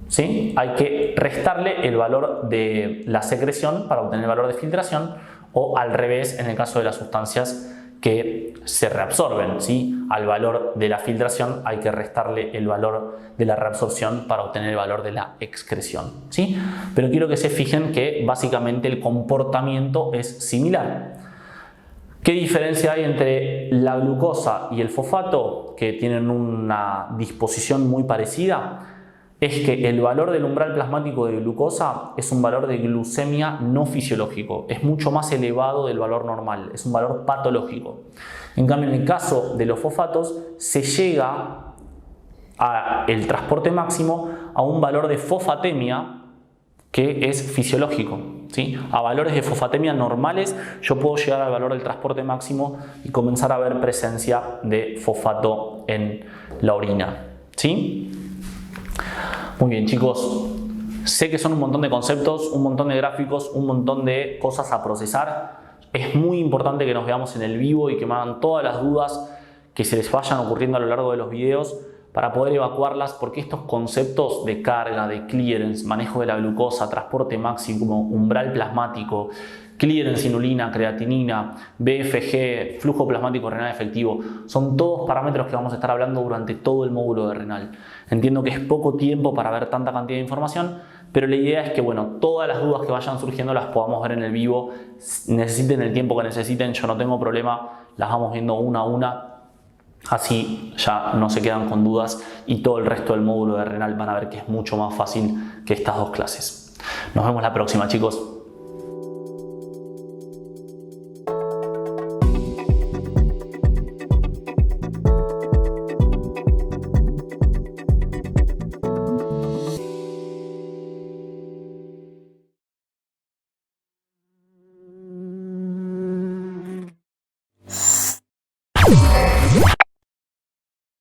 ¿sí? Hay que restarle el valor de la secreción para obtener el valor de filtración, o al revés en el caso de las sustancias que se reabsorben, ¿sí? Al valor de la filtración hay que restarle el valor de la reabsorción para obtener el valor de la excreción, ¿sí? Pero quiero que se fijen que básicamente el comportamiento es similar. ¿Qué diferencia hay entre la glucosa y el fosfato, que tienen una disposición muy parecida? Es que el valor del umbral plasmático de glucosa es un valor de glucemia no fisiológico, es mucho más elevado del valor normal, es un valor patológico. En cambio, en el caso de los fosfatos se llega al transporte máximo a un valor de fosfatemia que es fisiológico, ¿sí? A valores de fosfatemia normales yo puedo llegar al valor del transporte máximo y comenzar a ver presencia de fosfato en la orina, ¿sí? Muy bien, chicos, sé que son un montón de conceptos, un montón de gráficos, un montón de cosas a procesar. Es muy importante que nos veamos en el vivo y que me hagan todas las dudas que se les vayan ocurriendo a lo largo de los videos para poder evacuarlas, porque estos conceptos de carga, de clearance, manejo de la glucosa, transporte máximo, umbral plasmático, clearance inulina, creatinina, BFG, flujo plasmático renal efectivo. Son todos parámetros que vamos a estar hablando durante todo el módulo de renal. Entiendo que es poco tiempo para ver tanta cantidad de información, pero la idea es que bueno, todas las dudas que vayan surgiendo las podamos ver en el vivo. Necesiten el tiempo que necesiten, yo no tengo problema, las vamos viendo una a una. Así ya no se quedan con dudas y todo el resto del módulo de renal van a ver que es mucho más fácil que estas dos clases. Nos vemos la próxima, chicos.